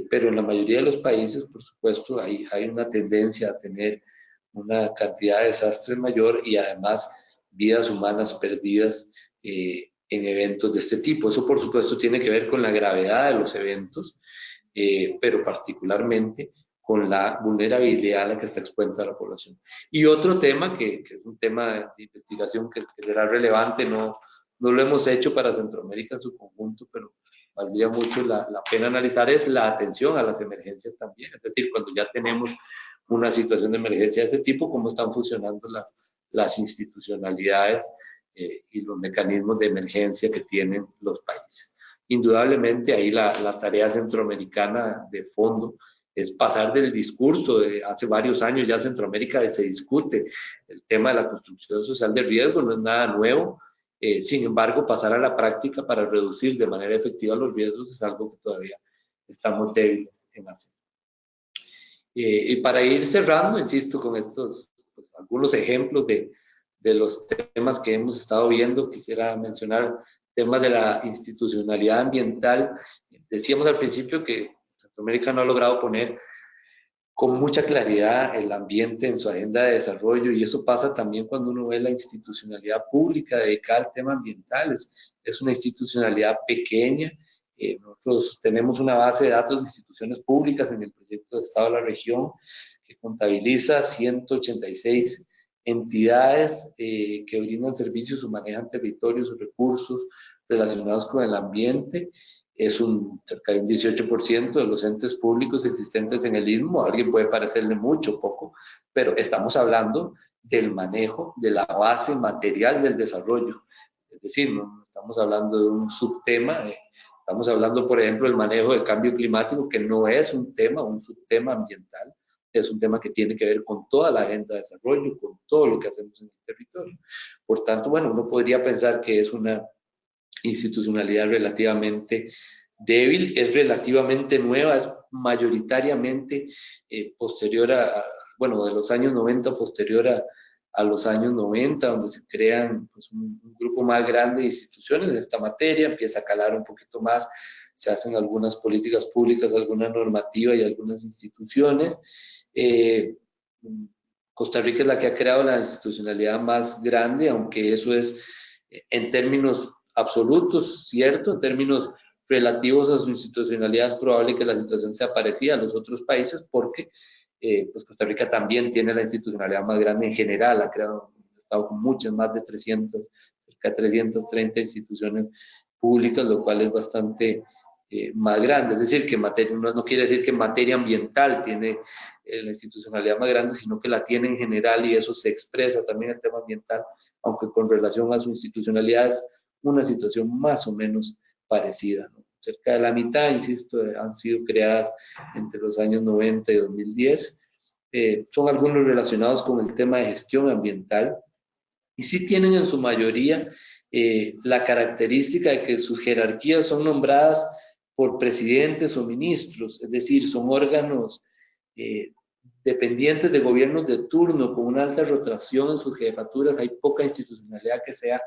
pero en la mayoría de los países, por supuesto, hay una tendencia a tener una cantidad de desastres mayor y además vidas humanas perdidas en eventos de este tipo. Eso, por supuesto, tiene que ver con la gravedad de los eventos, pero particularmente con la vulnerabilidad a la que está expuesta la población. Y otro tema, que es un tema de investigación que será relevante, no lo hemos hecho para Centroamérica en su conjunto, pero valdría mucho la pena analizar, es la atención a las emergencias también. Es decir, cuando ya tenemos una situación de emergencia de ese tipo, cómo están funcionando las institucionalidades y los mecanismos de emergencia que tienen los países. Indudablemente ahí la tarea centroamericana de fondo es pasar del discurso de hace varios años ya Centroamérica se discute el tema de la construcción social de riesgo, no es nada nuevo, sin embargo pasar a la práctica para reducir de manera efectiva los riesgos es algo que todavía estamos débiles en hacer. Y para ir cerrando, insisto, con estos pues, algunos ejemplos de los temas que hemos estado viendo, quisiera mencionar temas de la institucionalidad ambiental. Decíamos al principio que Centroamérica no ha logrado poner con mucha claridad el ambiente en su agenda de desarrollo, y eso pasa también cuando uno ve la institucionalidad pública dedicada al tema ambiental. Es una institucionalidad pequeña. Nosotros tenemos una base de datos de instituciones públicas en el proyecto de Estado de la región que contabiliza 186 entidades que brindan servicios o manejan territorios o recursos relacionados con el ambiente. Es cerca de un 18% de los entes públicos existentes en el Istmo. A alguien puede parecerle mucho o poco, pero estamos hablando del manejo de la base material del desarrollo. Es decir, no estamos hablando de un subtema, estamos hablando, por ejemplo, del manejo del cambio climático, que no es un subtema ambiental, es un tema que tiene que ver con toda la agenda de desarrollo, con todo lo que hacemos en el territorio. Por tanto, bueno, uno podría pensar que es una institucionalidad relativamente débil, es relativamente nueva, es mayoritariamente posterior bueno, de los años 90, posterior a los años 90, donde se crean pues, un grupo más grande de instituciones en esta materia, empieza a calar un poquito más, se hacen algunas políticas públicas, alguna normativa y algunas instituciones. Costa Rica es la que ha creado la institucionalidad más grande, aunque eso es en términos absolutos, cierto, en términos relativos a su institucionalidad es probable que la situación sea parecida a los otros países porque pues Costa Rica también tiene la institucionalidad más grande en general, ha creado un estado con muchas, más de 300, cerca de 330 instituciones públicas, lo cual es bastante más grande. Es decir, que no quiere decir que en materia ambiental tiene la institucionalidad más grande, sino que la tiene en general y eso se expresa también en el tema ambiental, aunque con relación a su institucionalidad es una situación más o menos parecida, ¿no? Cerca de la mitad, insisto, han sido creadas entre los años 90 y 2010. Son algunos relacionados con el tema de gestión ambiental y sí tienen en su mayoría la característica de que sus jerarquías son nombradas por presidentes o ministros, es decir, son órganos eh, dependientes de gobiernos de turno con una alta rotación en sus jefaturas. Hay poca institucionalidad que sea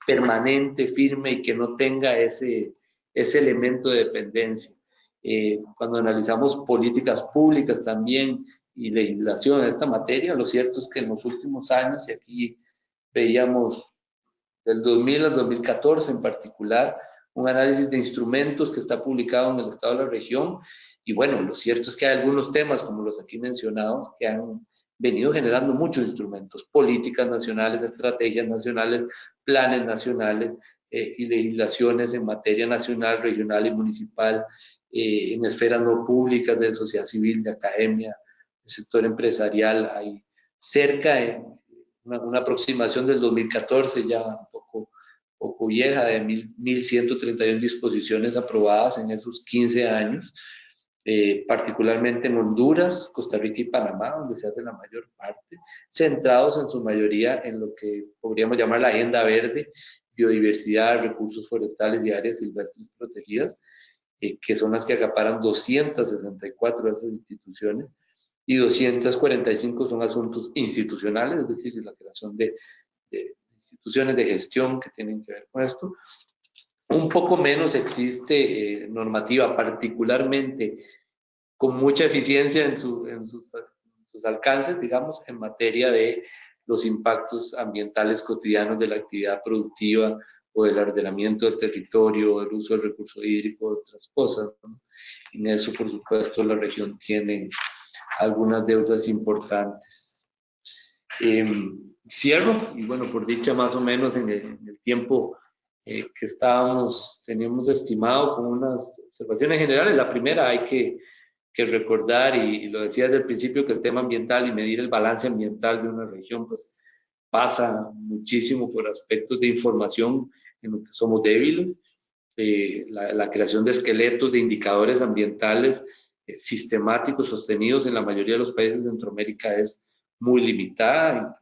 permanente, firme y que no tenga ese elemento de dependencia. Cuando analizamos políticas públicas también y legislación en esta materia, lo cierto es que en los últimos años, y aquí veíamos del 2000 al 2014 en particular, un análisis de instrumentos que está publicado en el Estado de la Región. Y bueno, lo cierto es que hay algunos temas, como los aquí mencionados, que han venido generando muchos instrumentos, políticas nacionales, estrategias nacionales, planes nacionales y legislaciones en materia nacional, regional y municipal, en esferas no públicas de sociedad civil, de academia, del sector empresarial. Hay cerca de una aproximación del 2014, ya un poco vieja, de 1.131 disposiciones aprobadas en esos 15 años, particularmente en Honduras, Costa Rica y Panamá, donde se hace la mayor parte, centrados en su mayoría en lo que podríamos llamar la agenda verde, biodiversidad, recursos forestales y áreas silvestres protegidas, que son las que acaparan 264 de esas instituciones, y 245 son asuntos institucionales, es decir, la creación de instituciones de gestión que tienen que ver con esto. Un poco menos existe normativa, particularmente con mucha eficiencia en sus alcances, digamos, en materia de los impactos ambientales cotidianos de la actividad productiva o del ordenamiento del territorio, del uso del recurso hídrico, otras cosas, ¿no? En eso, por supuesto, la región tiene algunas deudas importantes. Cierro, y bueno, por dicha más o menos en el tiempo que teníamos estimado con unas observaciones generales. La primera, hay que recordar, y lo decía desde el principio, que el tema ambiental y medir el balance ambiental de una región, pues pasa muchísimo por aspectos de información en los que somos débiles, la creación de esqueletos de indicadores ambientales sistemáticos, sostenidos en la mayoría de los países de Centroamérica es muy limitada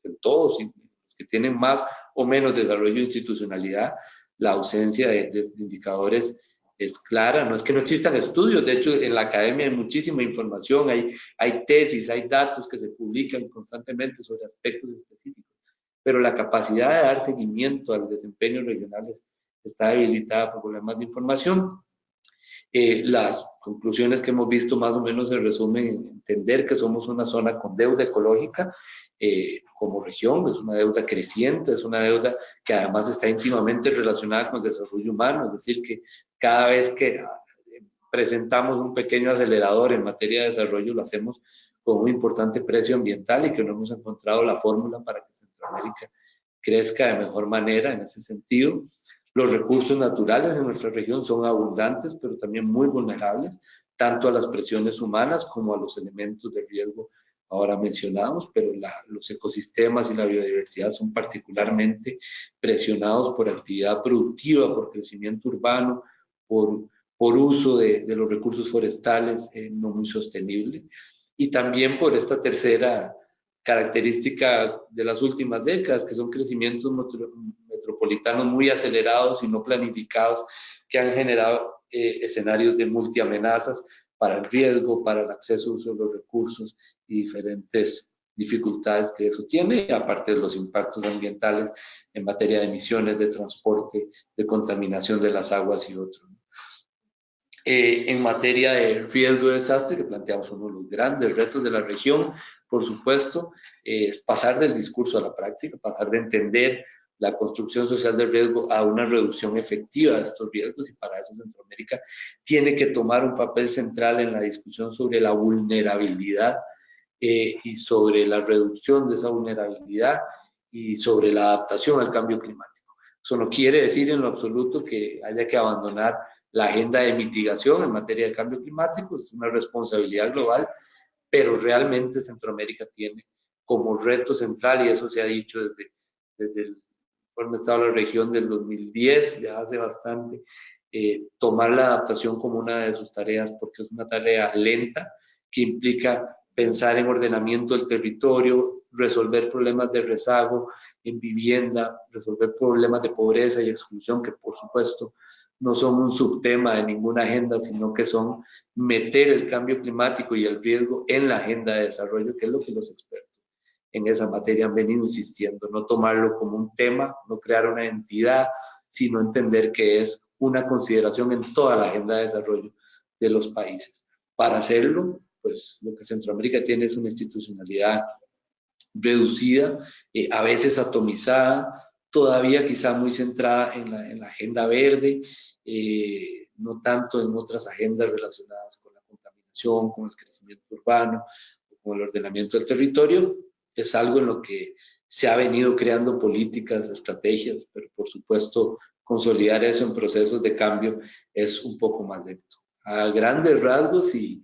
en todos, los que tienen más o menos desarrollo de institucionalidad, la ausencia de indicadores es clara. No es que no existan estudios, de hecho en la academia hay muchísima información, hay tesis, hay datos que se publican constantemente sobre aspectos específicos, pero la capacidad de dar seguimiento al desempeño regional está debilitada por problemas de información. Las conclusiones que hemos visto más o menos se resumen en entender que somos una zona con deuda ecológica como región, es una deuda creciente, es una deuda que además está íntimamente relacionada con el desarrollo humano, es decir, que cada vez que presentamos un pequeño acelerador en materia de desarrollo lo hacemos con un importante precio ambiental y que no hemos encontrado la fórmula para que Centroamérica crezca de mejor manera en ese sentido. Los recursos naturales en nuestra región son abundantes, pero también muy vulnerables, tanto a las presiones humanas como a los elementos de riesgo ahora mencionados, pero los ecosistemas y la biodiversidad son particularmente presionados por actividad productiva, por crecimiento urbano, por uso de los recursos forestales no muy sostenible, y también por esta tercera característica de las últimas décadas, que son crecimientos metropolitanos muy acelerados y no planificados, que han generado escenarios de multiamenazas para el riesgo, para el acceso a los recursos y diferentes dificultades que eso tiene, aparte de los impactos ambientales en materia de emisiones, de transporte, de contaminación de las aguas y otros. En materia de riesgo de desastre, que planteamos uno de los grandes retos de la región, por supuesto, es pasar del discurso a la práctica, pasar de entender la construcción social del riesgo a una reducción efectiva de estos riesgos, y para eso Centroamérica tiene que tomar un papel central en la discusión sobre la vulnerabilidad y sobre la reducción de esa vulnerabilidad y sobre la adaptación al cambio climático. Eso no quiere decir en lo absoluto que haya que abandonar la agenda de mitigación en materia de cambio climático, es una responsabilidad global, pero realmente Centroamérica tiene como reto central, y eso se ha dicho desde el informe Estado de la Región del 2010, ya hace bastante, tomar la adaptación como una de sus tareas, porque es una tarea lenta que implica pensar en ordenamiento del territorio, resolver problemas de rezago en vivienda, resolver problemas de pobreza y exclusión, que por supuesto no son un subtema de ninguna agenda, sino que son meter el cambio climático y el riesgo en la agenda de desarrollo, que es lo que los expertos en esa materia han venido insistiendo, no tomarlo como un tema, no crear una entidad, sino entender que es una consideración en toda la agenda de desarrollo de los países. Para hacerlo, pues lo que Centroamérica tiene es una institucionalidad reducida, a veces atomizada, todavía quizá muy centrada en la agenda verde, no tanto en otras agendas relacionadas con la contaminación, con el crecimiento urbano, con el ordenamiento del territorio. Es algo en lo que se ha venido creando políticas, estrategias, pero por supuesto consolidar eso en procesos de cambio es un poco más lento. A grandes rasgos y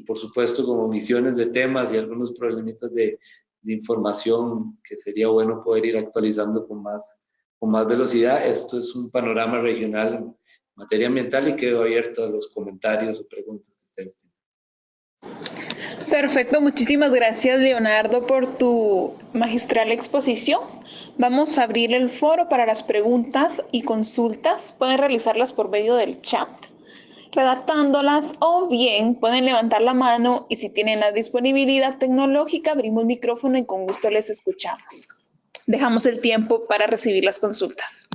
por supuesto como misiones de temas y algunos problemitas de información que sería bueno poder ir actualizando con más velocidad. Esto es un panorama regional en materia ambiental y quedo abierto a los comentarios o preguntas que ustedes tengan. Perfecto, muchísimas gracias Leonardo por tu magistral exposición. Vamos a abrir el foro para las preguntas y consultas. Pueden realizarlas por medio del chat, redactándolas, o bien pueden levantar la mano y si tienen la disponibilidad tecnológica abrimos micrófono y con gusto les escuchamos. Dejamos el tiempo para recibir las consultas.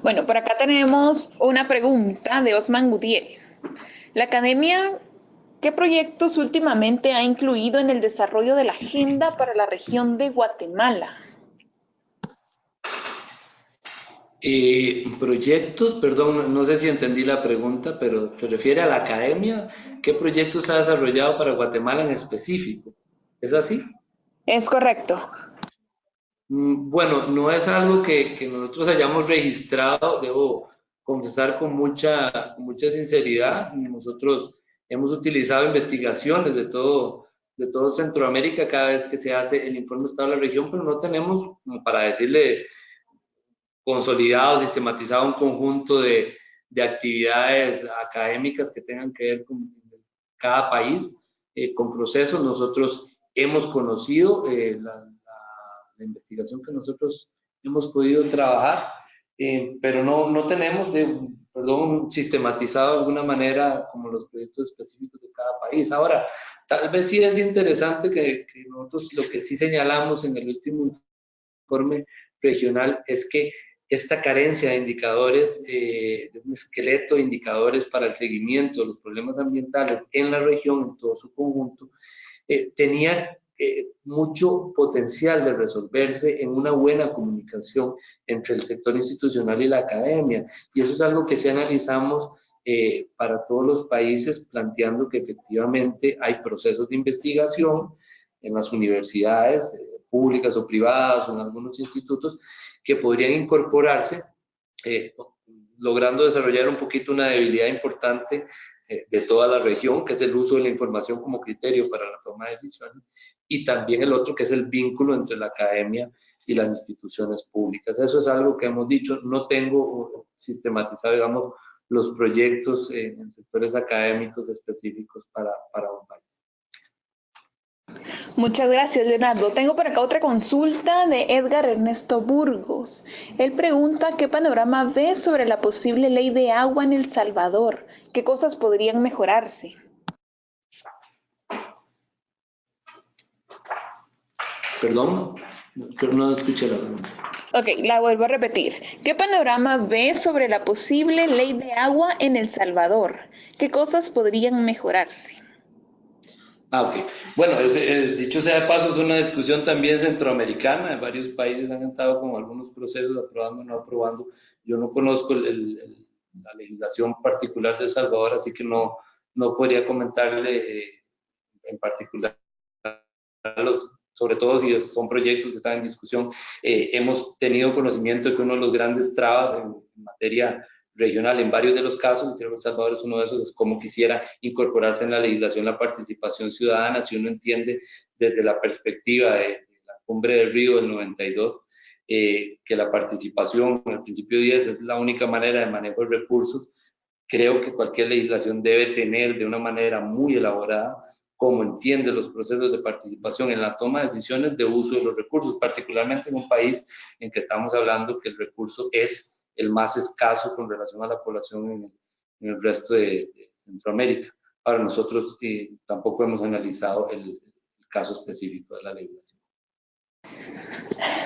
Bueno, por acá tenemos una pregunta de Osman Gutiérrez. La academia, ¿qué proyectos últimamente ha incluido en el desarrollo de la agenda para la región de Guatemala? Proyectos, perdón, no sé si entendí la pregunta, pero se refiere a la academia. ¿Qué proyectos ha desarrollado para Guatemala en específico? ¿Es así? Es correcto. Bueno, no es algo que nosotros hayamos registrado, debo confesar con mucha sinceridad. Nosotros hemos utilizado investigaciones de todo Centroamérica cada vez que se hace el informe Estado de la Región, pero no tenemos, como para decirle, consolidado, sistematizado un conjunto de actividades académicas que tengan que ver con cada país, con procesos. Nosotros hemos conocido la investigación que nosotros hemos podido trabajar, pero no tenemos sistematizado de alguna manera como los proyectos específicos de cada país. Ahora, tal vez sí es interesante que nosotros lo que sí señalamos en el último informe regional es que esta carencia de indicadores, de un esqueleto de indicadores para el seguimiento de los problemas ambientales en la región en todo su conjunto, tenía mucho potencial de resolverse en una buena comunicación entre el sector institucional y la academia. Y eso es algo que sí analizamos para todos los países, planteando que efectivamente hay procesos de investigación en las universidades públicas o privadas o en algunos institutos que podrían incorporarse, logrando desarrollar un poquito una debilidad importante de toda la región, que es el uso de la información como criterio para la toma de decisiones, y también el otro, que es el vínculo entre la academia y las instituciones públicas. Eso es algo que hemos dicho, no tengo sistematizado, digamos, los proyectos en sectores académicos específicos para un país. Muchas gracias, Leonardo. Tengo por acá otra consulta de Edgar Ernesto Burgos. Él pregunta qué panorama ve sobre la posible ley de agua en El Salvador. ¿Qué cosas podrían mejorarse? Perdón, creo que no escuché la pregunta. Ok, la vuelvo a repetir. ¿Qué panorama ve sobre la posible ley de agua en El Salvador? ¿Qué cosas podrían mejorarse? Ok. Bueno, dicho sea de paso, es una discusión también centroamericana. Varios países han estado con algunos procesos aprobando o no aprobando. Yo no conozco la legislación particular de El Salvador, así que no podría comentarle en particular sobre todo si son proyectos que están en discusión. Hemos tenido conocimiento de que uno de los grandes trabas en materia regional en varios de los casos, y creo que El Salvador es uno de esos, es cómo quisiera incorporarse en la legislación la participación ciudadana, si uno entiende desde la perspectiva de la Cumbre del Río del 92, que la participación, en el principio 10, es la única manera de manejo de recursos. Creo que cualquier legislación debe tener de una manera muy elaborada cómo entiende los procesos de participación en la toma de decisiones de uso de los recursos, particularmente en un país en que estamos hablando que el recurso es el más escaso con relación a la población en el resto de Centroamérica. Ahora, nosotros tampoco hemos analizado el caso específico de la legislación.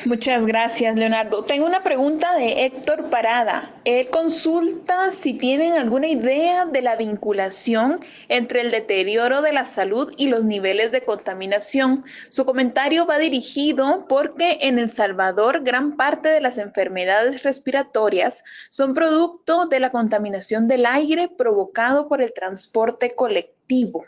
Muchas gracias, Leonardo. Tengo una pregunta de Héctor Parada. Él consulta si tienen alguna idea de la vinculación entre el deterioro de la salud y los niveles de contaminación. Su comentario va dirigido porque en El Salvador gran parte de las enfermedades respiratorias son producto de la contaminación del aire provocado por el transporte colectivo.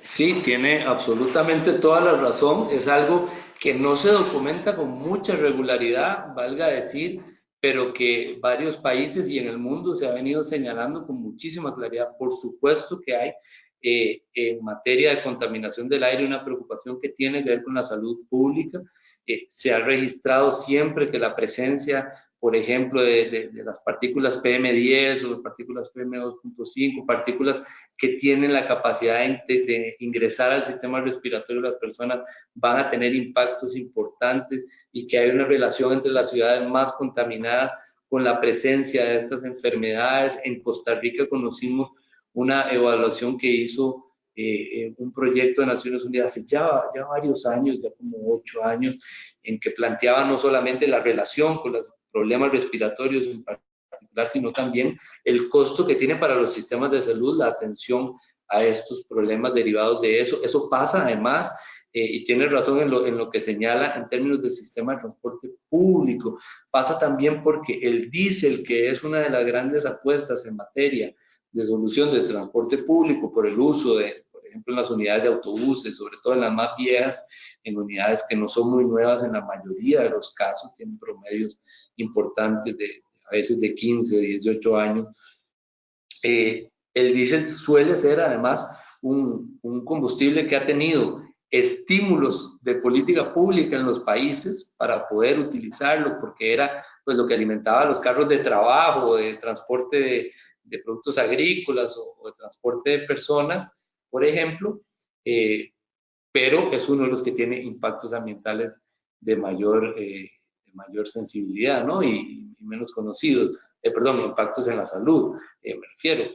Sí, tiene absolutamente toda la razón. Es algo que no se documenta con mucha regularidad, valga decir, pero que varios países y en el mundo se ha venido señalando con muchísima claridad. Por supuesto que hay en materia de contaminación del aire una preocupación que tiene que ver con la salud pública. Se ha registrado siempre que la presencia, por ejemplo, de las partículas PM10 o de partículas PM2.5, partículas que tienen la capacidad de ingresar al sistema respiratorio de las personas, van a tener impactos importantes y que hay una relación entre las ciudades más contaminadas con la presencia de estas enfermedades. En Costa Rica conocimos una evaluación que hizo un proyecto de Naciones Unidas hace ya varios años, ya como 8 años, en que planteaba no solamente la relación con los problemas respiratorios en particular, sino también el costo que tiene para los sistemas de salud la atención a estos problemas derivados de eso. Eso pasa además, y tiene razón en lo que señala en términos del sistema de transporte público, pasa también porque el diésel, que es una de las grandes apuestas en materia de solución del transporte público por el uso de, por ejemplo, en las unidades de autobuses, sobre todo en las más viejas, en unidades que no son muy nuevas en la mayoría de los casos, tienen promedios importantes de a veces de 15, 18 años. El diésel suele ser además un combustible que ha tenido estímulos de política pública en los países para poder utilizarlo, porque era pues lo que alimentaba los carros de trabajo, de transporte de productos agrícolas o de transporte de personas, por ejemplo, pero es uno de los que tiene impactos ambientales de mayor sensibilidad, ¿no? Y menos conocidos. Perdón, impactos en la salud, me refiero.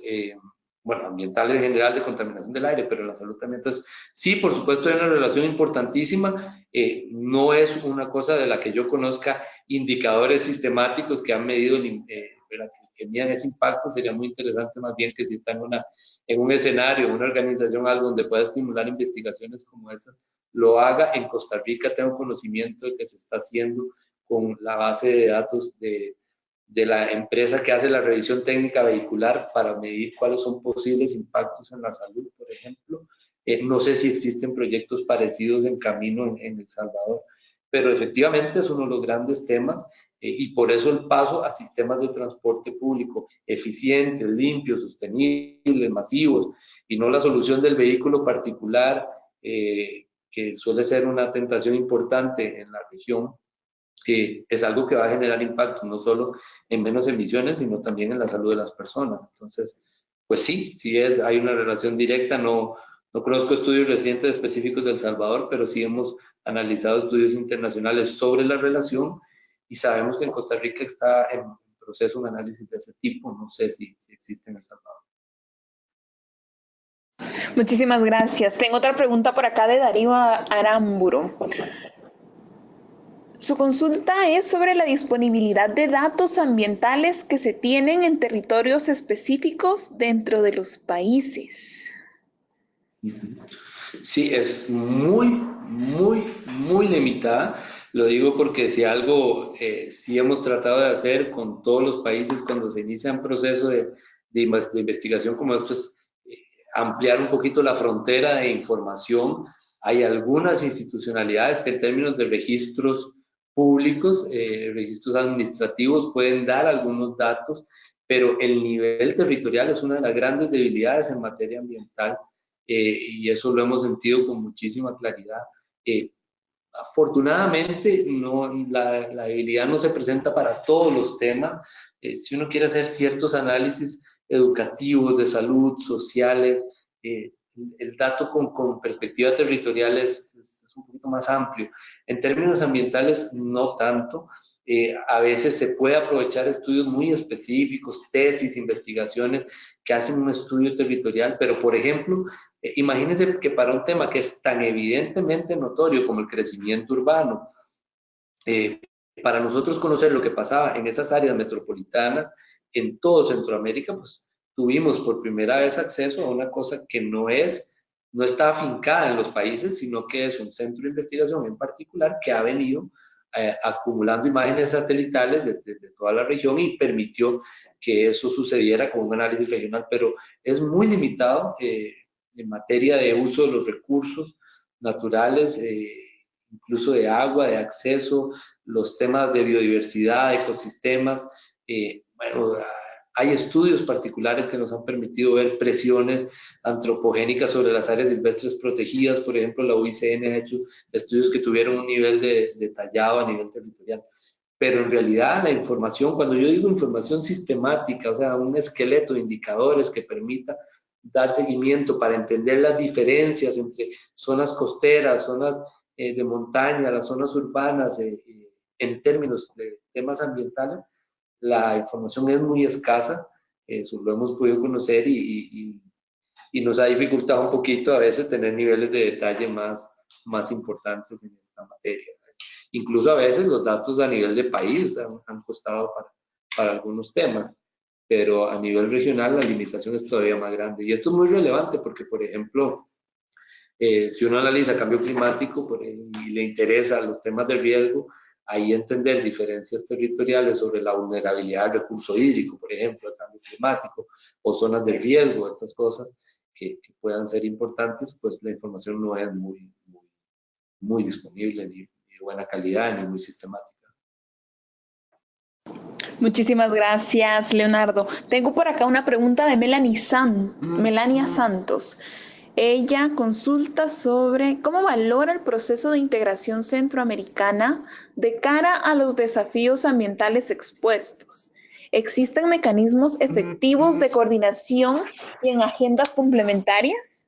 Bueno, ambientales en general de contaminación del aire, pero en la salud también. Entonces, sí, por supuesto, hay una relación importantísima. No es una cosa de la que yo conozca indicadores sistemáticos que han medido, que midan ese impacto. Sería muy interesante más bien que si está en un escenario, en una organización, algo donde pueda estimular investigaciones como esas, lo haga. En Costa Rica tengo conocimiento de que se está haciendo con la base de datos de la empresa que hace la revisión técnica vehicular para medir cuáles son posibles impactos en la salud, por ejemplo. No sé si existen proyectos parecidos en camino en El Salvador, pero efectivamente es uno de los grandes temas y por eso el paso a sistemas de transporte público eficientes, limpios, sostenibles, masivos, y no la solución del vehículo particular, que suele ser una tentación importante en la región, que es algo que va a generar impacto no solo en menos emisiones, sino también en la salud de las personas. Entonces, pues sí, hay una relación directa, No conozco estudios recientes específicos de El Salvador, pero sí hemos analizado estudios internacionales sobre la relación y sabemos que en Costa Rica está en proceso un análisis de ese tipo. No sé si existe en El Salvador. Muchísimas gracias. Tengo otra pregunta por acá de Darío Aramburo. Su consulta es sobre la disponibilidad de datos ambientales que se tienen en territorios específicos dentro de los países. Sí, es muy limitada. Lo digo porque si algo sí hemos tratado de hacer con todos los países cuando se inicia un proceso de investigación como esto es ampliar un poquito la frontera de información. Hay algunas institucionalidades que en términos de registros públicos, registros administrativos, pueden dar algunos datos, pero el nivel territorial es una de las grandes debilidades en materia ambiental y eso lo hemos sentido con muchísima claridad. Afortunadamente, la debilidad no se presenta para todos los temas. Si uno quiere hacer ciertos análisis educativos, de salud, sociales, el dato con perspectiva territorial es un poquito más amplio. En términos ambientales, no tanto. A veces se puede aprovechar estudios muy específicos, tesis, investigaciones que hacen un estudio territorial, pero por ejemplo, imagínense que para un tema que es tan evidentemente notorio como el crecimiento urbano, para nosotros conocer lo que pasaba en esas áreas metropolitanas, en todo Centroamérica, pues tuvimos por primera vez acceso a una cosa que no está afincada en los países, sino que es un centro de investigación en particular que ha venido acumulando imágenes satelitales de toda la región y permitió que eso sucediera con un análisis regional, pero es muy limitado en materia de uso de los recursos naturales, incluso de agua, de acceso, los temas de biodiversidad, ecosistemas. Bueno, hay estudios particulares que nos han permitido ver presiones antropogénicas sobre las áreas silvestres protegidas. Por ejemplo, la UICN ha hecho estudios que tuvieron un nivel detallado a nivel territorial. Pero en realidad la información, cuando yo digo información sistemática, o sea, un esqueleto de indicadores que permita dar seguimiento para entender las diferencias entre zonas costeras, zonas de montaña, las zonas urbanas, en términos de temas ambientales, la información es muy escasa, eso lo hemos podido conocer y nos ha dificultado un poquito a veces tener niveles de detalle más importantes en esta materia. Incluso a veces los datos a nivel de país han costado para algunos temas, pero a nivel regional la limitación es todavía más grande. Y esto es muy relevante porque, por ejemplo, si uno analiza cambio climático y le interesa los temas de riesgo, ahí entender diferencias territoriales sobre la vulnerabilidad al recurso hídrico, por ejemplo, el cambio climático, o zonas de riesgo, estas cosas que puedan ser importantes, pues la información no es muy disponible, ni de buena calidad, ni muy sistemática. Muchísimas gracias, Leonardo. Tengo por acá una pregunta de Melania Santos. Ella consulta sobre cómo valora el proceso de integración centroamericana de cara a los desafíos ambientales expuestos. ¿Existen mecanismos efectivos de coordinación y en agendas complementarias?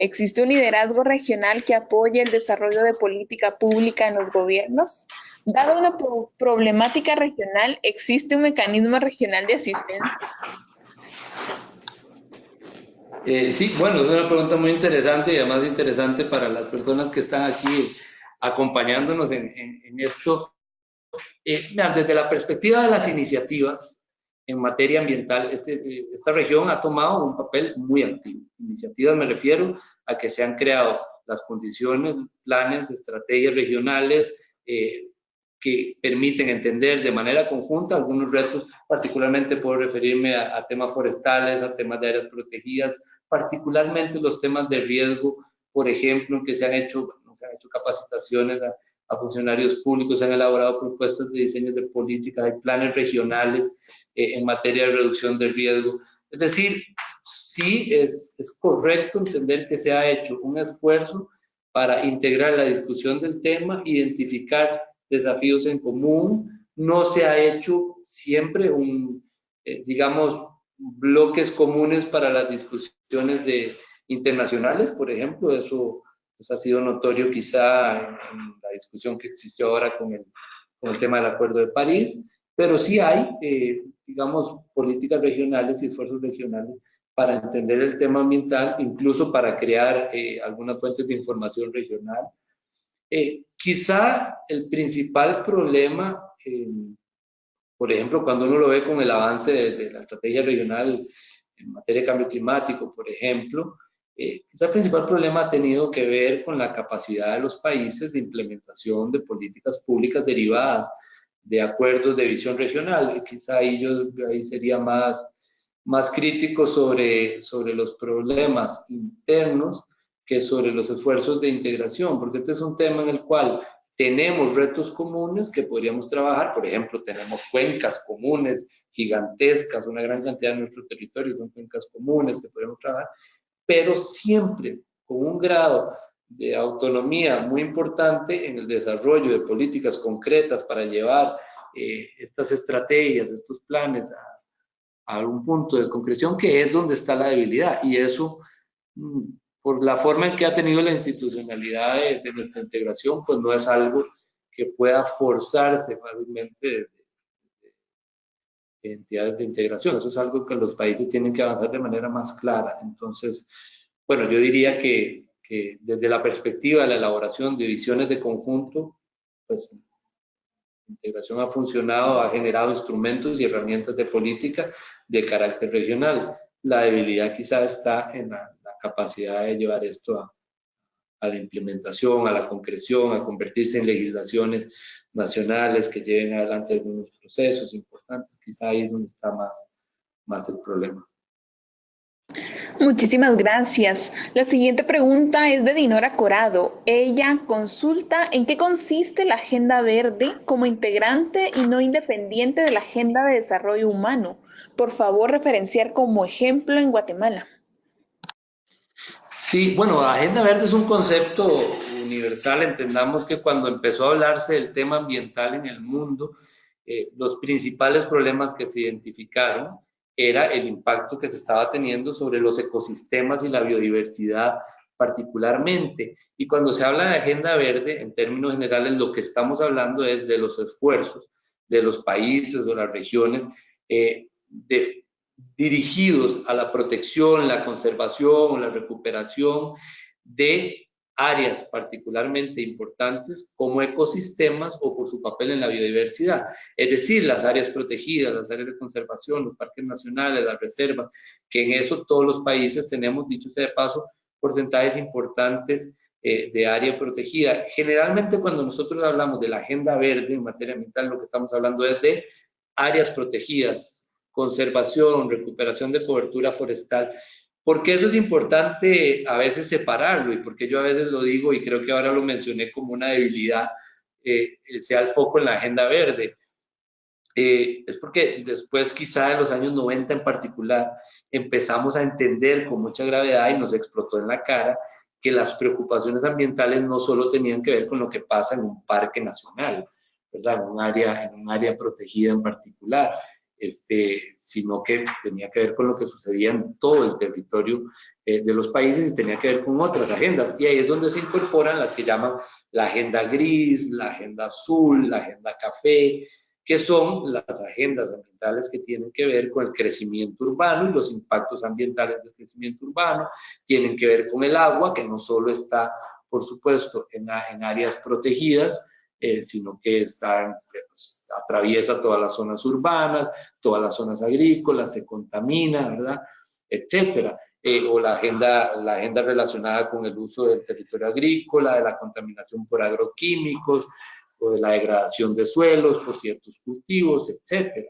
¿Existe un liderazgo regional que apoye el desarrollo de política pública en los gobiernos? Dada una problemática regional, ¿existe un mecanismo regional de asistencia? Sí, bueno, es una pregunta muy interesante y además interesante para las personas que están aquí acompañándonos en esto. Mira, desde la perspectiva de las iniciativas en materia ambiental, esta región ha tomado un papel muy activo. Iniciativas me refiero a que se han creado las condiciones, planes, estrategias regionales que permiten entender de manera conjunta algunos retos, particularmente puedo referirme a temas forestales, a temas de áreas protegidas, particularmente los temas de riesgo, por ejemplo, en que se han hecho capacitaciones a funcionarios públicos, se han elaborado propuestas de diseños de políticas, hay planes regionales en materia de reducción de riesgo. Es decir, sí es correcto entender que se ha hecho un esfuerzo para integrar la discusión del tema, identificar desafíos en común, no se ha hecho siempre digamos, bloques comunes para las discusiones internacionales, por ejemplo. Eso pues, ha sido notorio quizá en la discusión que existió ahora con el tema del Acuerdo de París, pero sí hay, digamos, políticas regionales y esfuerzos regionales para entender el tema ambiental, incluso para crear algunas fuentes de información regional. Quizá el principal problema, por ejemplo, cuando uno lo ve con el avance de la estrategia regional en materia de cambio climático, por ejemplo, quizá el principal problema ha tenido que ver con la capacidad de los países de implementación de políticas públicas derivadas de acuerdos de visión regional. Y quizá ahí sería más crítico sobre los problemas internos que sobre los esfuerzos de integración, porque este es un tema en el cual tenemos retos comunes que podríamos trabajar. Por ejemplo, tenemos cuencas comunes gigantescas, una gran cantidad de nuestro territorio son cuencas comunes que podríamos trabajar, pero siempre con un grado de autonomía muy importante en el desarrollo de políticas concretas para llevar estas estrategias, estos planes a un punto de concreción, que es donde está la debilidad. Y eso, por la forma en que ha tenido la institucionalidad de nuestra integración, pues no es algo que pueda forzarse fácilmente de entidades de integración. Eso es algo que los países tienen que avanzar de manera más clara. Entonces, bueno, yo diría que desde la perspectiva de la elaboración de visiones de conjunto, pues la integración ha funcionado, ha generado instrumentos y herramientas de política de carácter regional. La debilidad quizá está en la capacidad de llevar esto a la implementación, a la concreción, a convertirse en legislaciones nacionales que lleven adelante algunos procesos importantes. Quizá ahí es donde está más el problema. Muchísimas gracias. La siguiente pregunta es de Dinora Corado. Ella consulta en qué consiste la Agenda Verde como integrante y no independiente de la Agenda de Desarrollo Humano. Por favor, referenciar como ejemplo en Guatemala. Sí, bueno, Agenda Verde es un concepto universal. Entendamos que cuando empezó a hablarse del tema ambiental en el mundo, los principales problemas que se identificaron era el impacto que se estaba teniendo sobre los ecosistemas y la biodiversidad particularmente. Y cuando se habla de Agenda Verde, en términos generales, lo que estamos hablando es de los esfuerzos de los países o las regiones de dirigidos a la protección, la conservación, la recuperación de áreas particularmente importantes como ecosistemas o por su papel en la biodiversidad. Es decir, las áreas protegidas, las áreas de conservación, los parques nacionales, las reservas, que en eso todos los países tenemos, dicho sea de paso, porcentajes importantes de área protegida. Generalmente cuando nosotros hablamos de la agenda verde en materia ambiental, lo que estamos hablando es de áreas protegidas, conservación, recuperación de cobertura forestal. Porque eso es importante a veces separarlo y porque yo a veces lo digo y creo que ahora lo mencioné como una debilidad, sea el foco en la agenda verde. Es porque después quizá en los años 90 en particular empezamos a entender con mucha gravedad y nos explotó en la cara que las preocupaciones ambientales no solo tenían que ver con lo que pasa en un parque nacional, ¿verdad? En un área protegida en particular, sino que tenía que ver con lo que sucedía en todo el territorio de los países y tenía que ver con otras agendas. Y ahí es donde se incorporan las que llaman la agenda gris, la agenda azul, la agenda café, que son las agendas ambientales que tienen que ver con el crecimiento urbano y los impactos ambientales del crecimiento urbano, tienen que ver con el agua, que no solo está, por supuesto, en áreas protegidas, sino que pues, atraviesa todas las zonas urbanas, todas las zonas agrícolas, se contamina, ¿verdad? Etcétera. O la agenda relacionada con el uso del territorio agrícola, de la contaminación por agroquímicos, o de la degradación de suelos por ciertos cultivos, etcétera.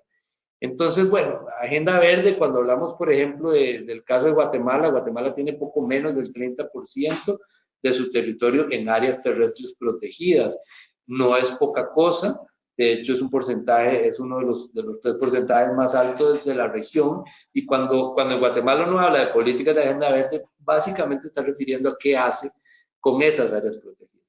Entonces, bueno, agenda verde, cuando hablamos, por ejemplo, del caso de Guatemala, Guatemala tiene poco menos del 30% de su territorio en áreas terrestres protegidas. No es poca cosa, de hecho es un porcentaje, es uno de los 3 porcentajes más altos de la región, y cuando en Guatemala uno habla de políticas de agenda verde, básicamente está refiriendo a qué hace con esas áreas protegidas.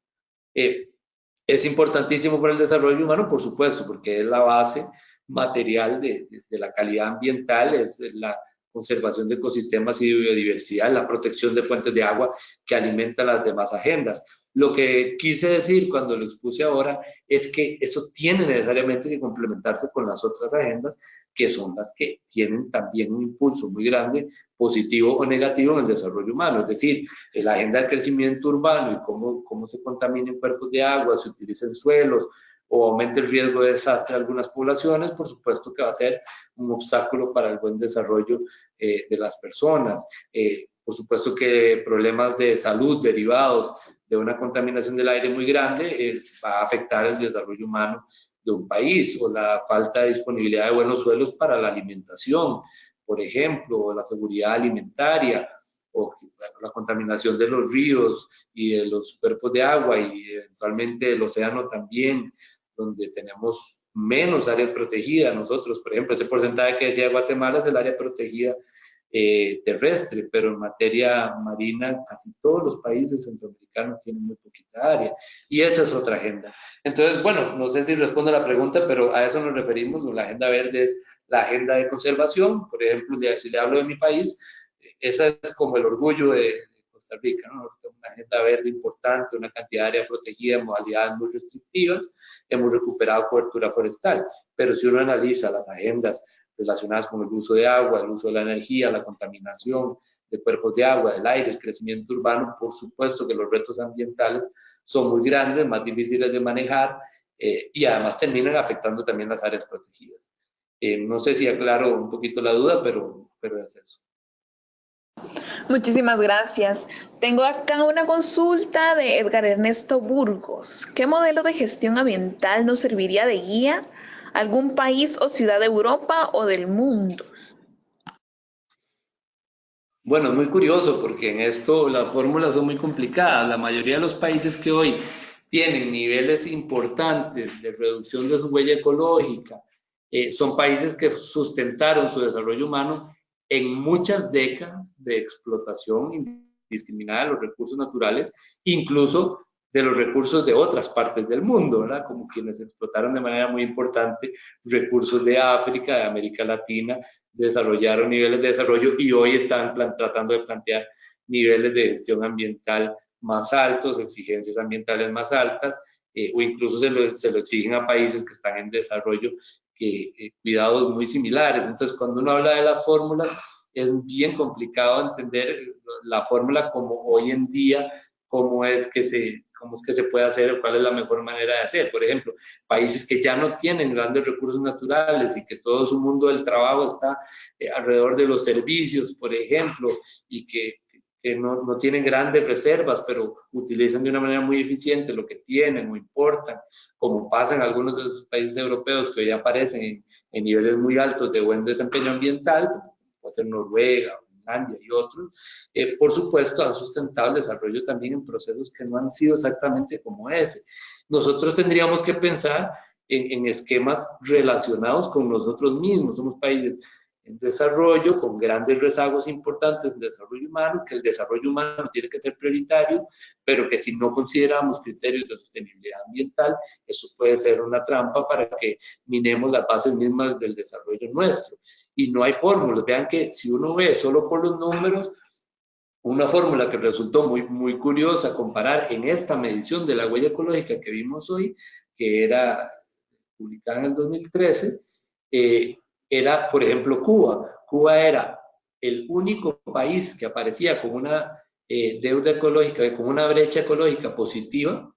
Es importantísimo para el desarrollo humano, por supuesto, porque es la base material de la calidad ambiental, es la conservación de ecosistemas y biodiversidad, la protección de fuentes de agua que alimentan las demás agendas. Lo que quise decir cuando lo expuse ahora es que eso tiene necesariamente que complementarse con las otras agendas, que son las que tienen también un impulso muy grande, positivo o negativo en el desarrollo humano. Es decir, la agenda del crecimiento urbano y cómo se contaminen cuerpos de agua, se utilicen suelos o aumenta el riesgo de desastre a algunas poblaciones, por supuesto que va a ser un obstáculo para el buen desarrollo de las personas. Por supuesto que problemas de salud derivados de una contaminación del aire muy grande va a afectar el desarrollo humano de un país, o la falta de disponibilidad de buenos suelos para la alimentación, por ejemplo, o la seguridad alimentaria, o bueno, la contaminación de los ríos y de los cuerpos de agua y eventualmente del océano también, donde tenemos menos áreas protegidas. Nosotros, por ejemplo, ese porcentaje que decía Guatemala es el área protegida terrestre, pero en materia marina casi todos los países centroamericanos tienen muy poquita área, y esa es otra agenda. Entonces, bueno, no sé si respondo a la pregunta, pero a eso nos referimos. La agenda verde es la agenda de conservación. Por ejemplo, si le hablo de mi país, esa es como el orgullo de Costa Rica, ¿no? Una agenda verde importante, una cantidad de área protegida en modalidades muy restrictivas, hemos recuperado cobertura forestal, pero si uno analiza las agendas relacionadas con el uso de agua, el uso de la energía, la contaminación de cuerpos de agua, del aire, el crecimiento urbano, por supuesto que los retos ambientales son muy grandes, más difíciles de manejar y además terminan afectando también las áreas protegidas. No sé si aclaro un poquito la duda, pero es eso. Muchísimas gracias. Tengo acá una consulta de Edgar Ernesto Burgos. ¿Qué modelo de gestión ambiental nos serviría de guía a algún país o ciudad de Europa o del mundo? Bueno, es muy curioso porque en esto las fórmulas son muy complicadas. La mayoría de los países que hoy tienen niveles importantes de reducción de su huella ecológica son países que sustentaron su desarrollo humano en muchas décadas de explotación indiscriminada de los recursos naturales, incluso de los recursos de otras partes del mundo, ¿verdad? Como quienes explotaron de manera muy importante recursos de África, de América Latina, desarrollaron niveles de desarrollo y hoy están tratando de plantear niveles de gestión ambiental más altos, exigencias ambientales más altas, o incluso se lo exigen a países que están en desarrollo cuidados muy similares. Entonces, cuando uno habla de las fórmulas, es bien complicado entender la fórmula como hoy en día, cómo es que se puede hacer o cuál es la mejor manera de hacer. Por ejemplo, países que ya no tienen grandes recursos naturales y que todo su mundo del trabajo está alrededor de los servicios, por ejemplo, y que no tienen grandes reservas, pero utilizan de una manera muy eficiente lo que tienen o importan, como pasa en algunos de esos países europeos que hoy aparecen en niveles muy altos de buen desempeño ambiental, puede ser Noruega, Finlandia y otros, por supuesto han sustentado el desarrollo también en procesos que no han sido exactamente como ese. Nosotros tendríamos que pensar en esquemas relacionados con nosotros mismos. Somos países en desarrollo, con grandes rezagos importantes en desarrollo humano, que el desarrollo humano tiene que ser prioritario, pero que si no consideramos criterios de sostenibilidad ambiental, eso puede ser una trampa para que minemos las bases mismas del desarrollo nuestro. Y no hay fórmulas. Vean que si uno ve solo por los números, una fórmula que resultó muy curiosa comparar en esta medición de la huella ecológica que vimos hoy, que era publicada en el 2013, era, por ejemplo, Cuba. Cuba era el único país que aparecía con una deuda ecológica, con una brecha ecológica positiva,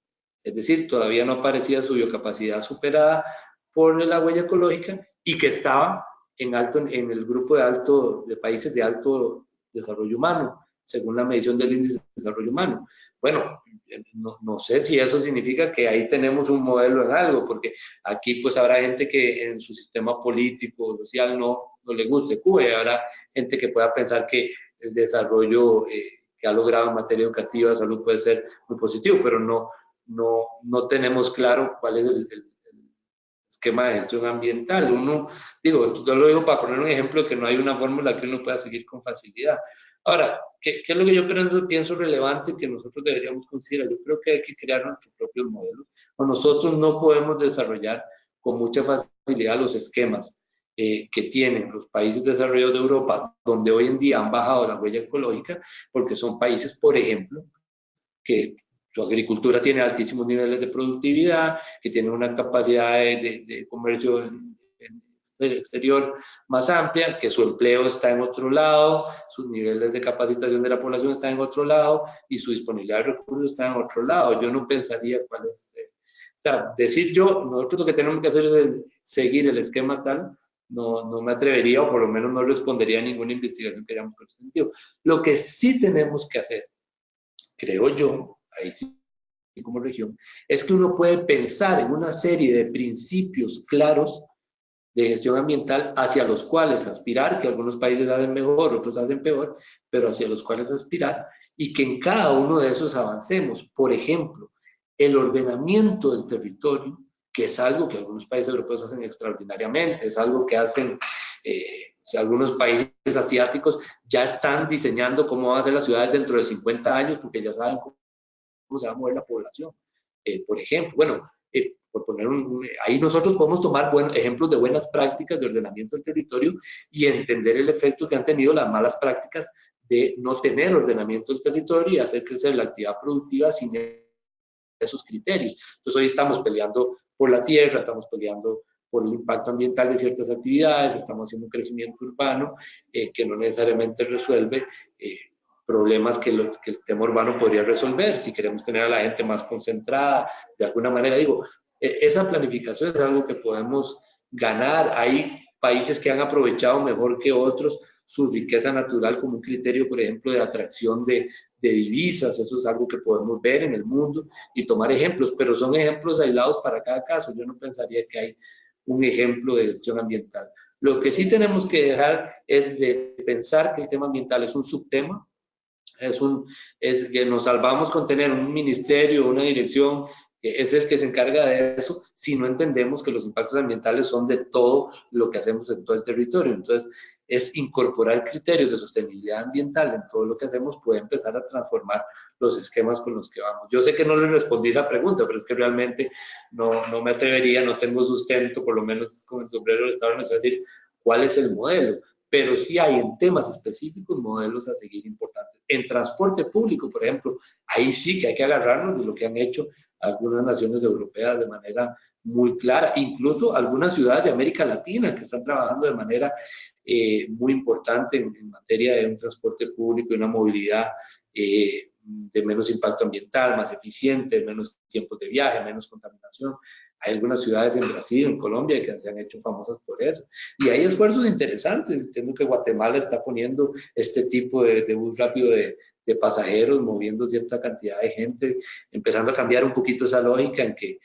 es decir, todavía no aparecía su biocapacidad superada por la huella ecológica y que estaba en el grupo de países de alto desarrollo humano, según la medición del índice de desarrollo humano. Bueno, no sé si eso significa que ahí tenemos un modelo en algo, porque aquí pues habrá gente que en su sistema político, social, no le guste Cuba, y habrá gente que pueda pensar que el desarrollo que ha logrado en materia educativa, salud, puede ser muy positivo, pero no tenemos claro cuál es el esquema de gestión ambiental. Yo lo digo para poner un ejemplo, que no hay una fórmula que uno pueda seguir con facilidad. Ahora, ¿qué es lo que yo pienso relevante que nosotros deberíamos considerar? Yo creo que hay que crear nuestros propios modelos. O nosotros no podemos desarrollar con mucha facilidad los esquemas que tienen los países desarrollados de Europa, donde hoy en día han bajado la huella ecológica, porque son países, por ejemplo, que su agricultura tiene altísimos niveles de productividad, que tiene una capacidad de comercio en exterior más amplia, que su empleo está en otro lado, sus niveles de capacitación de la población están en otro lado y su disponibilidad de recursos está en otro lado. Yo no pensaría cuál es. O sea, decir yo, nosotros lo que tenemos que hacer es seguir el esquema tal, no me atrevería o por lo menos no respondería a ninguna investigación que hayamos por ese sentido. Lo que sí tenemos que hacer, creo yo, ahí sí como región, es que uno puede pensar en una serie de principios claros de gestión ambiental hacia los cuales aspirar, que algunos países hacen mejor, otros hacen peor, pero hacia los cuales aspirar, y que en cada uno de esos avancemos. Por ejemplo, el ordenamiento del territorio, que es algo que algunos países europeos hacen extraordinariamente, es algo que hacen algunos países asiáticos ya están diseñando cómo van a ser las ciudades dentro de 50 años, porque ya saben cómo se va a mover la población. Por ejemplo, bueno, por poner ahí nosotros podemos tomar ejemplos de buenas prácticas de ordenamiento del territorio y entender el efecto que han tenido las malas prácticas de no tener ordenamiento del territorio y hacer crecer la actividad productiva sin esos criterios. Entonces hoy estamos peleando por la tierra, estamos peleando por el impacto ambiental de ciertas actividades, estamos haciendo un crecimiento urbano que no necesariamente resuelve problemas que el tema urbano podría resolver. Si queremos tener a la gente más concentrada, de alguna manera, digo, esa planificación es algo que podemos ganar. Hay países que han aprovechado mejor que otros su riqueza natural como un criterio, por ejemplo, de atracción de divisas. Eso es algo que podemos ver en el mundo y tomar ejemplos, pero son ejemplos aislados para cada caso. Yo no pensaría que hay un ejemplo de gestión ambiental. Lo que sí tenemos que dejar es de pensar que el tema ambiental es un subtema, es que nos salvamos con tener un ministerio, una dirección, que es el que se encarga de eso, si no entendemos que los impactos ambientales son de todo lo que hacemos en todo el territorio. Entonces, es incorporar criterios de sostenibilidad ambiental en todo lo que hacemos, puede empezar a transformar los esquemas con los que vamos. Yo sé que no le respondí esa pregunta, pero es que realmente no me atrevería, no tengo sustento, por lo menos con el sombrero del Estado, no sé decir cuál es el modelo, pero sí hay en temas específicos modelos a seguir importantes. En transporte público, por ejemplo, ahí sí que hay que agarrarnos de lo que han hecho algunas naciones europeas de manera muy clara, incluso algunas ciudades de América Latina que están trabajando de manera muy importante en materia de un transporte público y una movilidad de menos impacto ambiental, más eficiente, menos tiempos de viaje, menos contaminación. Hay algunas ciudades en Brasil, en Colombia, que se han hecho famosas por eso. Y hay esfuerzos interesantes. Entiendo que Guatemala está poniendo este tipo de bus rápido de pasajeros, moviendo cierta cantidad de gente, empezando a cambiar un poquito esa lógica en que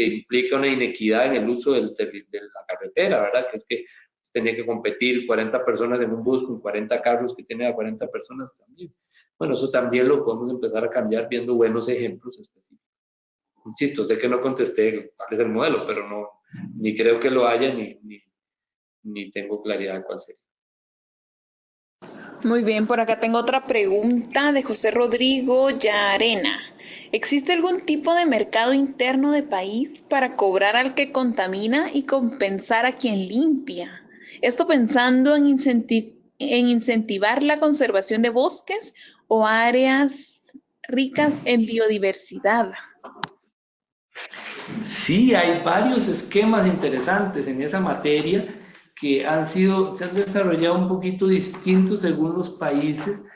implica una inequidad en el uso de la carretera, ¿verdad? Que es que tenía que competir 40 personas en un bus con 40 carros que tienen a 40 personas también. Bueno, eso también lo podemos empezar a cambiar viendo buenos ejemplos específicos. Insisto, sé que no contesté cuál es el modelo, pero no, ni creo que lo haya, ni tengo claridad de cuál sería. Muy bien, por acá tengo otra pregunta de José Rodrigo Llarena. ¿Existe algún tipo de mercado interno de país para cobrar al que contamina y compensar a quien limpia? Esto pensando en incentivar la conservación de bosques o áreas ricas en biodiversidad. Sí, hay varios esquemas interesantes en esa materia que se han desarrollado un poquito distintos según los países,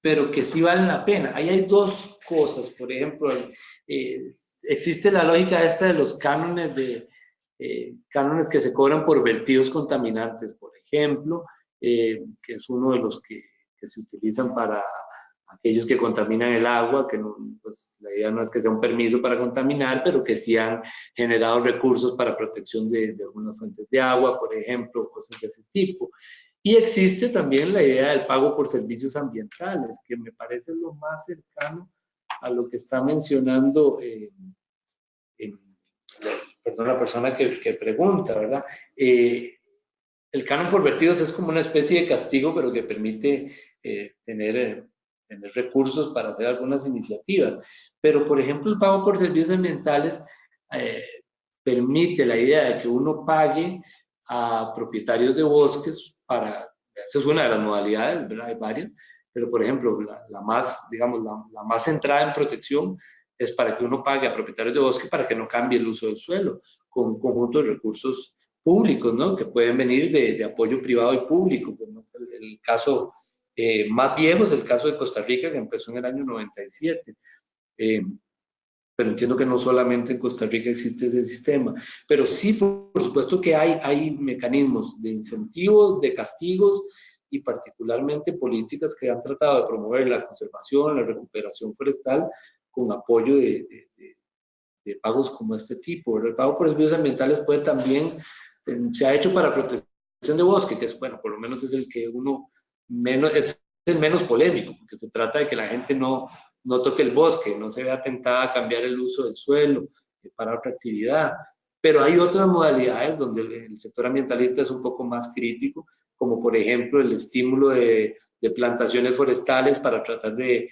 pero que sí valen la pena. Ahí hay dos cosas, por ejemplo, existe la lógica esta de los cánones que se cobran por vertidos contaminantes, por ejemplo, que es uno de los que se utilizan para aquellos que contaminan el agua, que no, pues, la idea no es que sea un permiso para contaminar, pero que sí han generado recursos para protección de algunas fuentes de agua, por ejemplo, cosas de ese tipo. Y existe también la idea del pago por servicios ambientales, que me parece lo más cercano a lo que está mencionando perdón, la persona que pregunta, ¿verdad? El canon por vertidos es como una especie de castigo, pero que permite tener recursos para hacer algunas iniciativas. Pero, por ejemplo, el pago por servicios ambientales permite la idea de que uno pague a propietarios de bosques para, esa es una de las modalidades, ¿verdad? Hay varias, pero por ejemplo, la más, digamos, la más centrada en protección es para que uno pague a propietarios de bosque para que no cambie el uso del suelo, con un conjunto de recursos públicos, ¿no? Que pueden venir de apoyo privado y público. Como el caso más viejo es el caso de Costa Rica, que empezó en el año 97. Pero entiendo que no solamente en Costa Rica existe ese sistema, pero sí, por supuesto que hay mecanismos de incentivos, de castigos y particularmente políticas que han tratado de promover la conservación, la recuperación forestal con apoyo de pagos como este tipo. El pago por servicios ambientales puede también, se ha hecho para protección de bosque, que es, bueno, por lo menos es el que uno menos, es el menos polémico, porque se trata de que la gente no toque el bosque, no se vea tentada a cambiar el uso del suelo para otra actividad. Pero hay otras modalidades donde el sector ambientalista es un poco más crítico, como por ejemplo el estímulo de plantaciones forestales para tratar de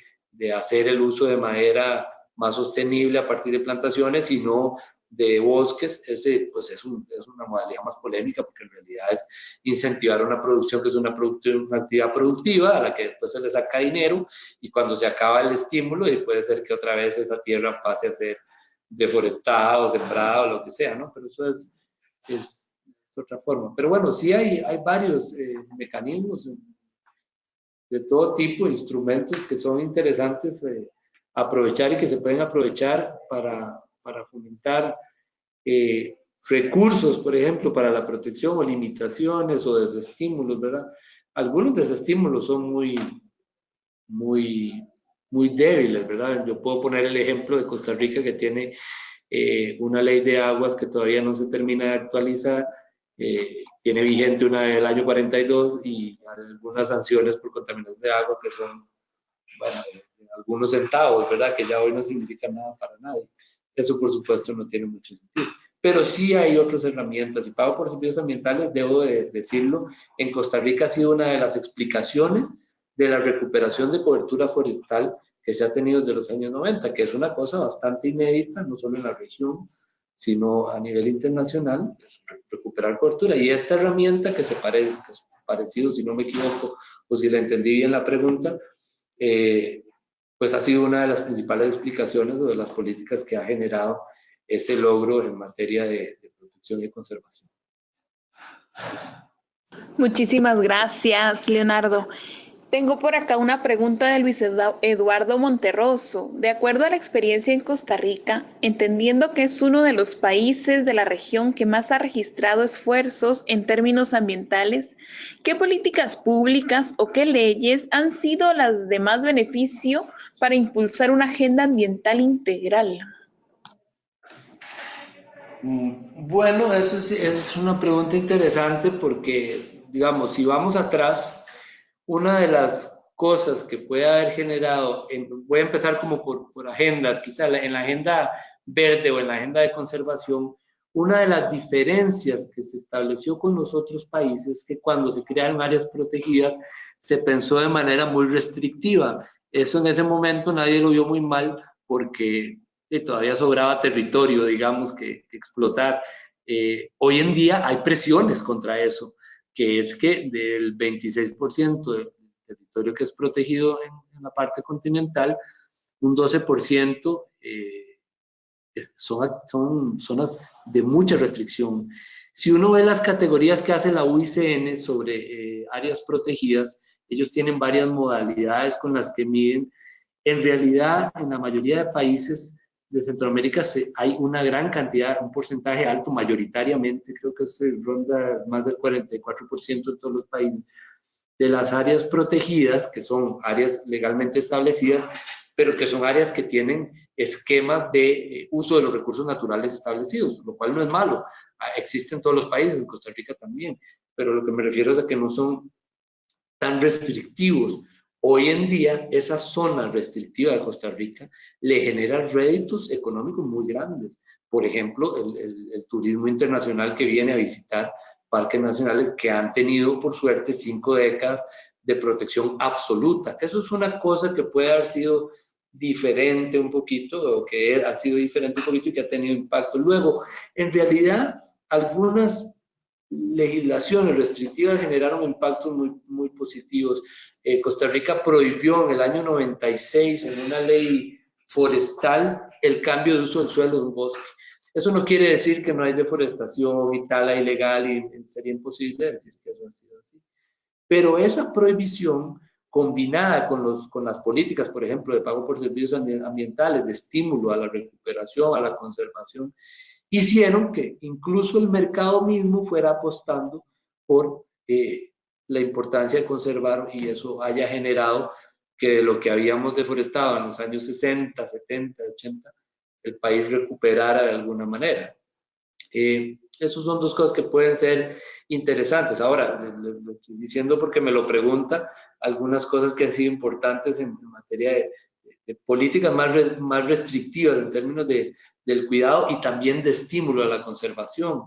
hacer el uso de madera más sostenible a partir de plantaciones y no de bosques. Ese pues es una modalidad más polémica porque en realidad es incentivar una producción que es una actividad productiva a la que después se le saca dinero y cuando se acaba el estímulo y puede ser que otra vez esa tierra pase a ser deforestada o sembrada o lo que sea, ¿no? Pero eso es otra forma. Pero bueno, sí hay varios mecanismos de todo tipo, instrumentos que son interesantes aprovechar y que se pueden aprovechar para fomentar recursos, por ejemplo, para la protección o limitaciones o desestímulos, ¿verdad? Algunos desestímulos son muy, muy débiles, ¿verdad? Yo puedo poner el ejemplo de Costa Rica que tiene una ley de aguas que todavía no se termina de actualizar, tiene vigente una del año 42 y algunas sanciones por contaminación de agua que son, bueno, algunos centavos, ¿verdad? Que ya hoy no significa nada para nadie. Eso, por supuesto, no tiene mucho sentido. Pero sí hay otras herramientas. Y pago por servicios ambientales, debo de decirlo, en Costa Rica ha sido una de las explicaciones de la recuperación de cobertura forestal que se ha tenido desde los años 90, que es una cosa bastante inédita, no solo en la región, sino a nivel internacional, es recuperar cobertura. Y esta herramienta que que es parecido, si no me equivoco, o si la entendí bien la pregunta, pues ha sido una de las principales explicaciones o de las políticas que ha generado ese logro en materia de protección y conservación. Muchísimas gracias, Leonardo. Tengo por acá una pregunta de Luis Eduardo Monterroso. De acuerdo a la experiencia en Costa Rica, entendiendo que es uno de los países de la región que más ha registrado esfuerzos en términos ambientales, ¿qué políticas públicas o qué leyes han sido las de más beneficio para impulsar una agenda ambiental integral? Bueno, eso es una pregunta interesante porque, digamos, si vamos atrás, una de las cosas que puede haber generado, voy a empezar como por agendas, quizá en la agenda verde o en la agenda de conservación, una de las diferencias que se estableció con los otros países es que cuando se crearon áreas protegidas se pensó de manera muy restrictiva. Eso en ese momento nadie lo vio muy mal porque todavía sobraba territorio, digamos, que explotar. Hoy en día hay presiones contra eso, que es que del 26% del territorio que es protegido en la parte continental, un 12% son zonas de mucha restricción. Si uno ve las categorías que hace la UICN sobre áreas protegidas, ellos tienen varias modalidades con las que miden. En realidad, en la mayoría de países de Centroamérica hay una gran cantidad, un porcentaje alto, mayoritariamente, creo que se ronda más del 44% en todos los países, de las áreas protegidas, que son áreas legalmente establecidas, pero que son áreas que tienen esquemas de uso de los recursos naturales establecidos, lo cual no es malo. Existe en todos los países, en Costa Rica también, pero lo que me refiero es a que no son tan restrictivos. Hoy en día, esa zona restrictiva de Costa Rica le genera réditos económicos muy grandes. Por ejemplo, el turismo internacional que viene a visitar parques nacionales que han tenido, por suerte, 5 décadas de protección absoluta. Eso es una cosa que puede haber sido diferente un poquito, o que ha sido diferente un poquito y que ha tenido impacto. Luego, en realidad, algunas legislaciones restrictivas generaron impactos muy positivos. Costa Rica prohibió en el año 96 en una ley forestal el cambio de uso del suelo de un bosque. Eso no quiere decir que no hay deforestación y tala ilegal y sería imposible decir que eso ha sido así. Pero esa prohibición combinada con las políticas, por ejemplo, de pago por servicios ambientales, de estímulo a la recuperación, a la conservación, hicieron que incluso el mercado mismo fuera apostando por la importancia de conservar y eso haya generado que de lo que habíamos deforestado en los años 60, 70, 80, el país recuperara de alguna manera. Esos son dos cosas que pueden ser interesantes. Ahora, le estoy diciendo porque me lo pregunta, algunas cosas que han sido importantes en materia de políticas más restrictivas en términos del cuidado y también de estímulo a la conservación.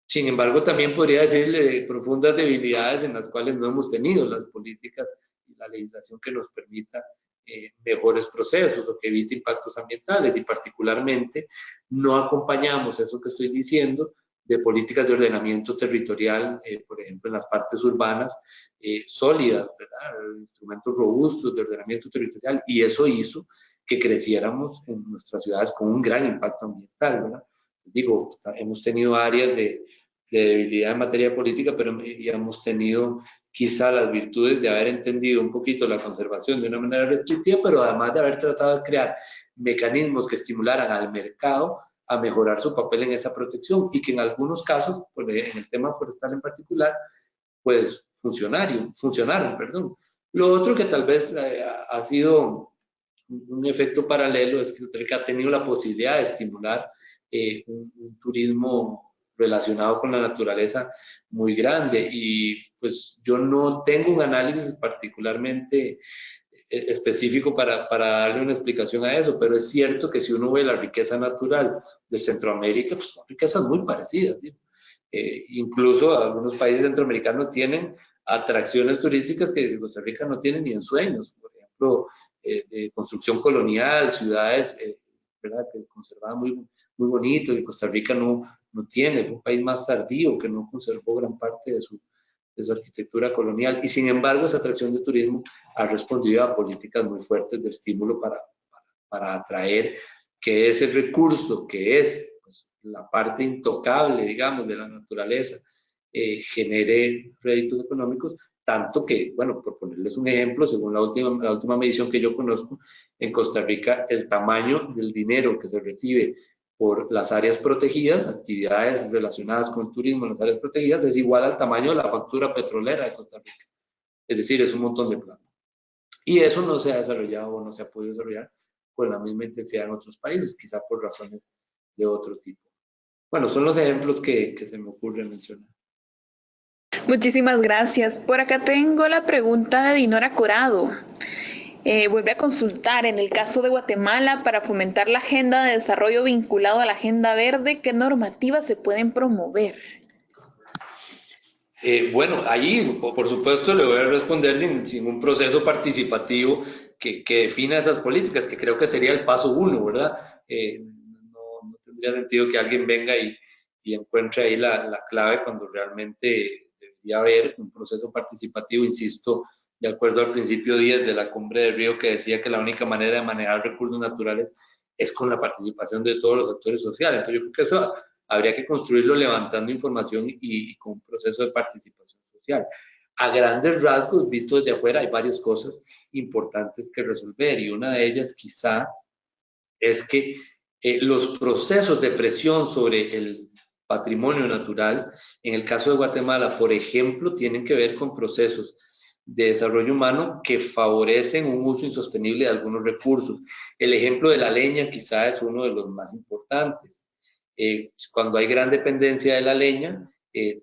Sin embargo, también podría decirle profundas debilidades en las cuales no hemos tenido las políticas y la legislación que nos permita mejores procesos o que evite impactos ambientales y particularmente no acompañamos eso que estoy diciendo de políticas de ordenamiento territorial, por ejemplo, en las partes urbanas sólidas, ¿verdad? Instrumentos robustos de ordenamiento territorial y eso hizo que creciéramos en nuestras ciudades con un gran impacto ambiental, ¿verdad? Digo, hemos tenido áreas de debilidad en materia política, pero ya hemos tenido quizá las virtudes de haber entendido un poquito la conservación de una manera restrictiva, pero además de haber tratado de crear mecanismos que estimularan al mercado a mejorar su papel en esa protección y que en algunos casos, pues en el tema forestal en particular, pues funcionaron, perdón. Lo otro que tal vez ha sido un efecto paralelo es que Costa Rica ha tenido la posibilidad de estimular un turismo relacionado con la naturaleza muy grande y pues yo no tengo un análisis particularmente específico para darle una explicación a eso, pero es cierto que si uno ve la riqueza natural de Centroamérica, pues son riquezas muy parecidas. Incluso algunos países centroamericanos tienen atracciones turísticas que Costa Rica no tiene ni en sueños, por ejemplo, construcción colonial, ciudades ¿verdad? Que conservaban muy bonito y Costa Rica no tiene, es un país más tardío que no conservó gran parte de su arquitectura colonial y sin embargo esa atracción de turismo ha respondido a políticas muy fuertes de estímulo para atraer que ese recurso que es pues, la parte intocable, digamos, de la naturaleza, genere réditos económicos, tanto que, bueno, por ponerles un ejemplo, según la última medición que yo conozco, en Costa Rica el tamaño del dinero que se recibe por las áreas protegidas, actividades relacionadas con el turismo en las áreas protegidas, es igual al tamaño de la factura petrolera de Costa Rica. Es decir, es un montón de plata. Y eso no se ha desarrollado o no se ha podido desarrollar con la misma intensidad en otros países, quizá por razones de otro tipo. Bueno, son los ejemplos que se me ocurre mencionar. Muchísimas gracias. Por acá tengo la pregunta de Dinora Corado. Vuelve a consultar, en el caso de Guatemala, para fomentar la agenda de desarrollo vinculado a la agenda verde, ¿qué normativas se pueden promover? Bueno, ahí por supuesto le voy a responder sin un proceso participativo que defina esas políticas, que creo que sería el paso uno, ¿verdad? No tendría sentido que alguien venga y encuentre ahí la clave cuando realmente debería haber un proceso participativo, insisto, de acuerdo al principio 10 de la Cumbre de Río que decía que la única manera de manejar recursos naturales es con la participación de todos los actores sociales. Entonces yo creo que eso habría que construirlo levantando información y con un proceso de participación social. A grandes rasgos, visto desde afuera, hay varias cosas importantes que resolver y una de ellas quizá es que los procesos de presión sobre el patrimonio natural, en el caso de Guatemala, por ejemplo, tienen que ver con procesos de desarrollo humano que favorecen un uso insostenible de algunos recursos. El ejemplo de la leña quizá es uno de los más importantes. Cuando hay gran dependencia de la leña,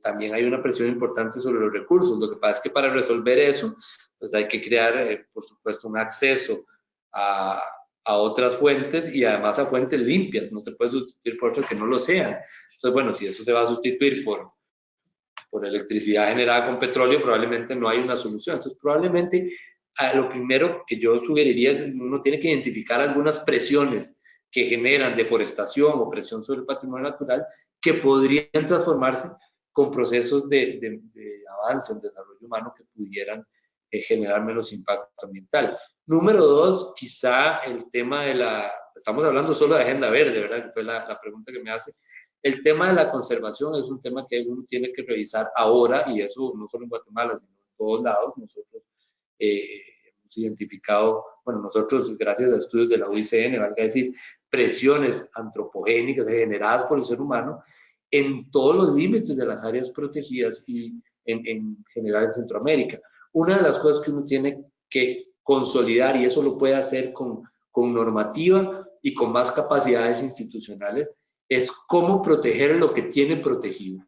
también hay una presión importante sobre los recursos. Lo que pasa es que para resolver eso, pues hay que crear, por supuesto, un acceso a otras fuentes y además a fuentes limpias. No se puede sustituir por otras que no lo sean. Entonces, bueno, si eso se va a sustituir por electricidad generada con petróleo, probablemente no hay una solución. Entonces, probablemente lo primero que yo sugeriría es uno tiene que identificar algunas presiones que generan deforestación o presión sobre el patrimonio natural que podrían transformarse con procesos de avance en desarrollo humano que pudieran generar menos impacto ambiental. Número dos, quizá el tema de estamos hablando solo de agenda verde, ¿verdad? Que fue la pregunta que me hace. El tema de la conservación es un tema que uno tiene que revisar ahora, y eso no solo en Guatemala, sino en todos lados. Nosotros hemos identificado, bueno, nosotros gracias a estudios de la UICN, valga decir, presiones antropogénicas generadas por el ser humano en todos los límites de las áreas protegidas y en general en Centroamérica. Una de las cosas que uno tiene que consolidar, y eso lo puede hacer con normativa y con más capacidades institucionales, es cómo proteger lo que tiene protegido.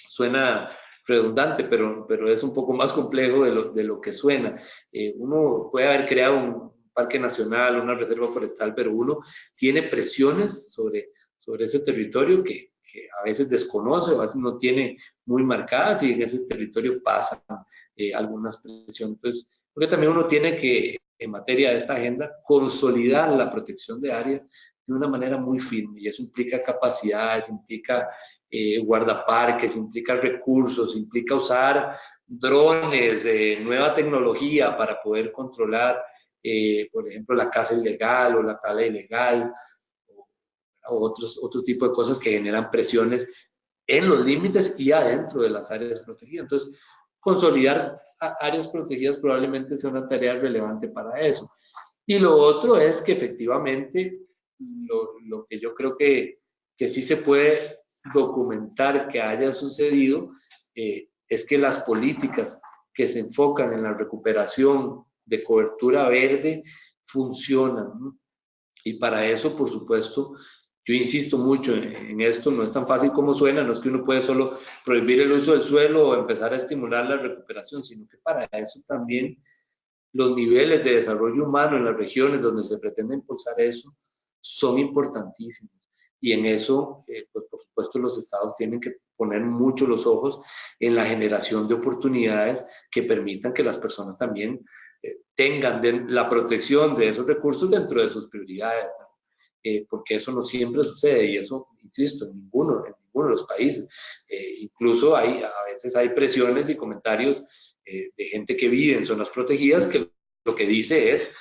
Suena redundante, pero es un poco más complejo de lo que suena. Uno puede haber creado un parque nacional, una reserva forestal, pero uno tiene presiones sobre ese territorio que a veces desconoce, a veces no tiene muy marcadas, y en ese territorio pasan algunas presiones. Entonces, porque también uno tiene que, en materia de esta agenda, consolidar la protección de áreas de una manera muy firme, y eso implica capacidades, implica guardaparques, implica recursos, implica usar drones, nueva tecnología para poder controlar, por ejemplo, la caza ilegal o la tala ilegal, o otro tipo de cosas que generan presiones en los límites y adentro de las áreas protegidas. Entonces, consolidar áreas protegidas probablemente sea una tarea relevante para eso. Y lo otro es que efectivamente lo que yo creo que sí se puede documentar que haya sucedido es que las políticas que se enfocan en la recuperación de cobertura verde funcionan, ¿no? Y para eso, por supuesto, yo insisto mucho en esto, no es tan fácil como suena, no es que uno puede solo prohibir el uso del suelo o empezar a estimular la recuperación, sino que para eso también los niveles de desarrollo humano en las regiones donde se pretende impulsar eso son importantísimos. Y en eso, pues por supuesto, los estados tienen que poner mucho los ojos en la generación de oportunidades que permitan que las personas también tengan la protección de esos recursos dentro de sus prioridades, ¿no? Porque eso no siempre sucede, y eso, insisto, en ninguno de los países. Incluso a veces hay presiones y comentarios de gente que vive en zonas protegidas que lo que dice es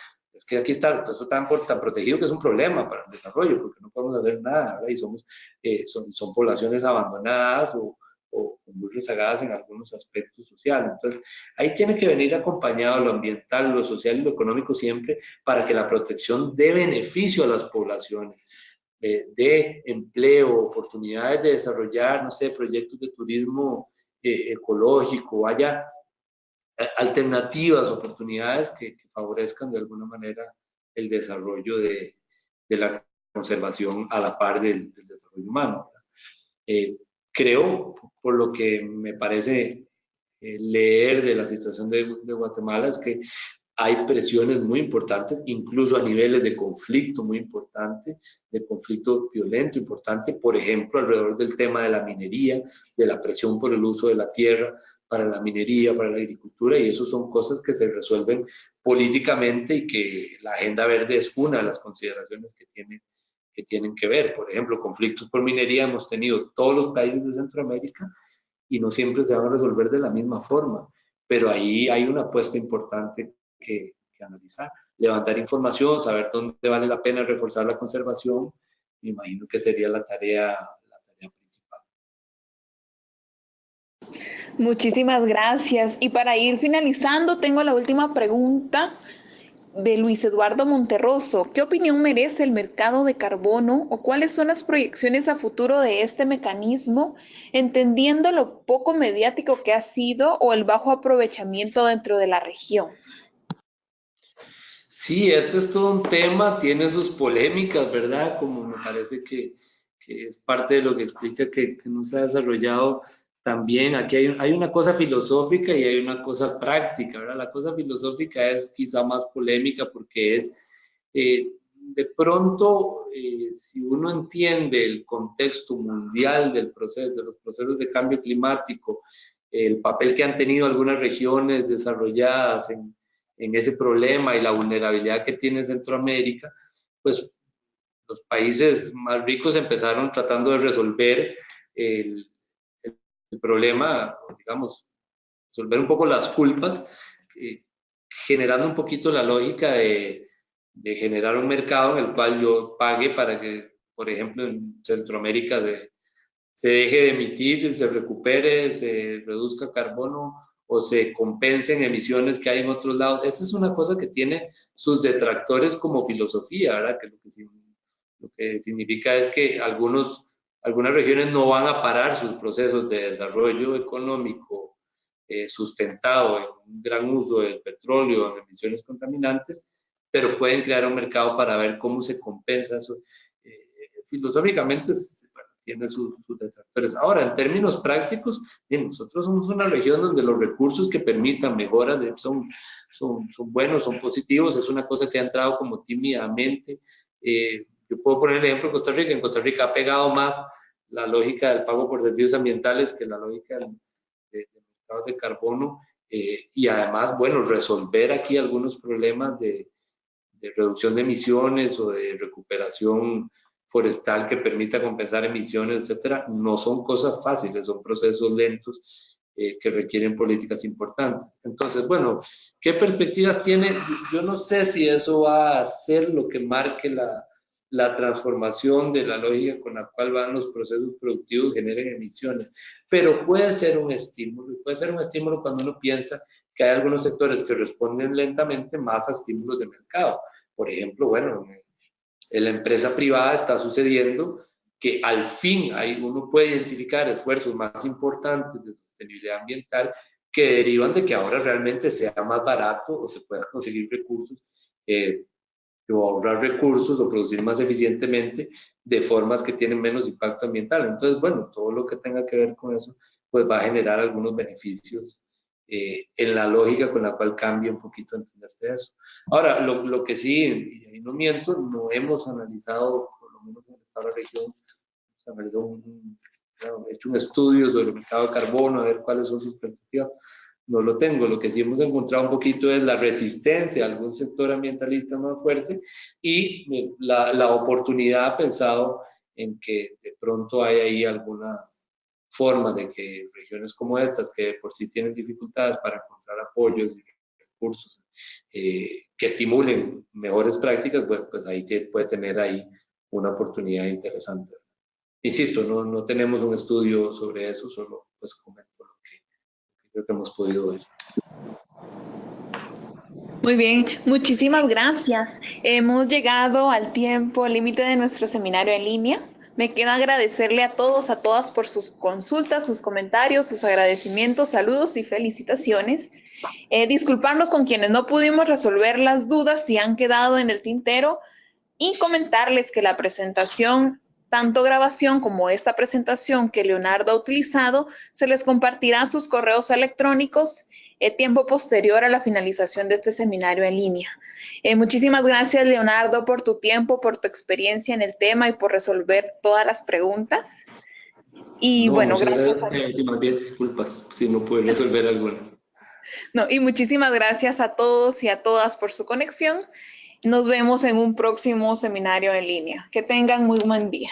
que aquí está todo esto tan protegido que es un problema para el desarrollo, porque no podemos hacer nada, ¿verdad? Y son poblaciones abandonadas o muy rezagadas en algunos aspectos sociales. Entonces, ahí tiene que venir acompañado lo ambiental, lo social y lo económico siempre, para que la protección dé beneficio a las poblaciones, de empleo, oportunidades de desarrollar, no sé, proyectos de turismo ecológico, haya alternativas, oportunidades que favorezcan de alguna manera el desarrollo de la conservación a la par del desarrollo humano. Creo, por lo que me parece leer de la situación de Guatemala, es que hay presiones muy importantes, incluso a niveles de conflicto muy importante, de conflicto violento importante, por ejemplo, alrededor del tema de la minería, de la presión por el uso de la tierra para la minería, para la agricultura, y eso son cosas que se resuelven políticamente, y que la agenda verde es una de las consideraciones que tienen que ver. Por ejemplo, conflictos por minería hemos tenido todos los países de Centroamérica, y no siempre se van a resolver de la misma forma, pero ahí hay una apuesta importante que analizar, levantar información, saber dónde vale la pena reforzar la conservación. Me imagino que sería la tarea principal. Muchísimas gracias. Y para ir finalizando, tengo la última pregunta de Luis Eduardo Monterroso. ¿Qué opinión merece el mercado de carbono o cuáles son las proyecciones a futuro de este mecanismo, entendiendo lo poco mediático que ha sido o el bajo aprovechamiento dentro de la región? Sí, este es todo un tema, tiene sus polémicas, ¿verdad? Como me parece que es parte de lo que explica que no se ha desarrollado también. Aquí hay una cosa filosófica y hay una cosa práctica, ¿verdad? La cosa filosófica es quizá más polémica porque es, de pronto, si uno entiende el contexto mundial de los procesos de cambio climático, el papel que han tenido algunas regiones desarrolladas en ese problema y la vulnerabilidad que tiene Centroamérica, pues los países más ricos empezaron tratando de resolver el el problema, digamos, resolver un poco las culpas, generando un poquito la lógica de generar un mercado en el cual yo pague para que, por ejemplo, en Centroamérica se deje de emitir, se recupere, se reduzca carbono o se compensen emisiones que hay en otros lados. Esa es una cosa que tiene sus detractores como filosofía, ¿verdad? Que lo que significa es que algunas regiones no van a parar sus procesos de desarrollo económico sustentado en un gran uso del petróleo, en emisiones contaminantes, pero pueden crear un mercado para ver cómo se compensa eso. Filosóficamente tiene sus detractores. Ahora, en términos prácticos, nosotros somos una región donde los recursos que permitan mejoras son buenos, son positivos, es una cosa que ha entrado como tímidamente. Yo puedo poner el ejemplo de Costa Rica. En Costa Rica ha pegado más la lógica del pago por servicios ambientales que la lógica de mercados de carbono, y además, bueno, resolver aquí algunos problemas de reducción de emisiones o de recuperación forestal que permita compensar emisiones, etcétera, no son cosas fáciles, son procesos lentos que requieren políticas importantes. Entonces, bueno, ¿qué perspectivas tiene? Yo no sé si eso va a ser lo que marque la transformación de la lógica con la cual van los procesos productivos, generen emisiones, pero puede ser un estímulo, y puede ser un estímulo cuando uno piensa que hay algunos sectores que responden lentamente más a estímulos de mercado. Por ejemplo, bueno, en la empresa privada está sucediendo que al fin uno puede identificar esfuerzos más importantes de sostenibilidad ambiental que derivan de que ahora realmente sea más barato o se pueda conseguir recursos o ahorrar recursos o producir más eficientemente de formas que tienen menos impacto ambiental. Entonces, bueno, todo lo que tenga que ver con eso, pues va a generar algunos beneficios en la lógica con la cual cambia un poquito entenderse eso. Ahora, lo que sí, y ahí no miento, no hemos analizado, por lo menos en el estado de la región, hemos analizado hecho un estudio sobre el mercado de carbono, a ver cuáles son sus perspectivas. No lo tengo. Lo que sí hemos encontrado un poquito es la resistencia a algún sector ambientalista más fuerte y la oportunidad pensado en que de pronto hay ahí algunas formas de que regiones como estas, que por sí tienen dificultades para encontrar apoyos y recursos que estimulen mejores prácticas, bueno, pues ahí que puede tener ahí una oportunidad interesante. Insisto, no tenemos un estudio sobre eso, solo pues comento lo que creo que hemos podido ver. Muy bien, muchísimas gracias. Hemos llegado al tiempo límite de nuestro seminario en línea. Me queda agradecerle a todos, a todas por sus consultas, sus comentarios, sus agradecimientos, saludos y felicitaciones. Disculparnos con quienes no pudimos resolver las dudas si han quedado en el tintero y comentarles que la presentación, tanto grabación como esta presentación que Leonardo ha utilizado, se les compartirá a sus correos electrónicos tiempo posterior a la finalización de este seminario en línea. Muchísimas gracias, Leonardo, por tu tiempo, por tu experiencia en el tema y por resolver todas las preguntas. Y no, bueno, muchas gracias. gracias. Y más bien disculpas si no pude resolver algunas. No, y muchísimas gracias a todos y a todas por su conexión. Nos vemos en un próximo seminario en línea. Que tengan muy buen día.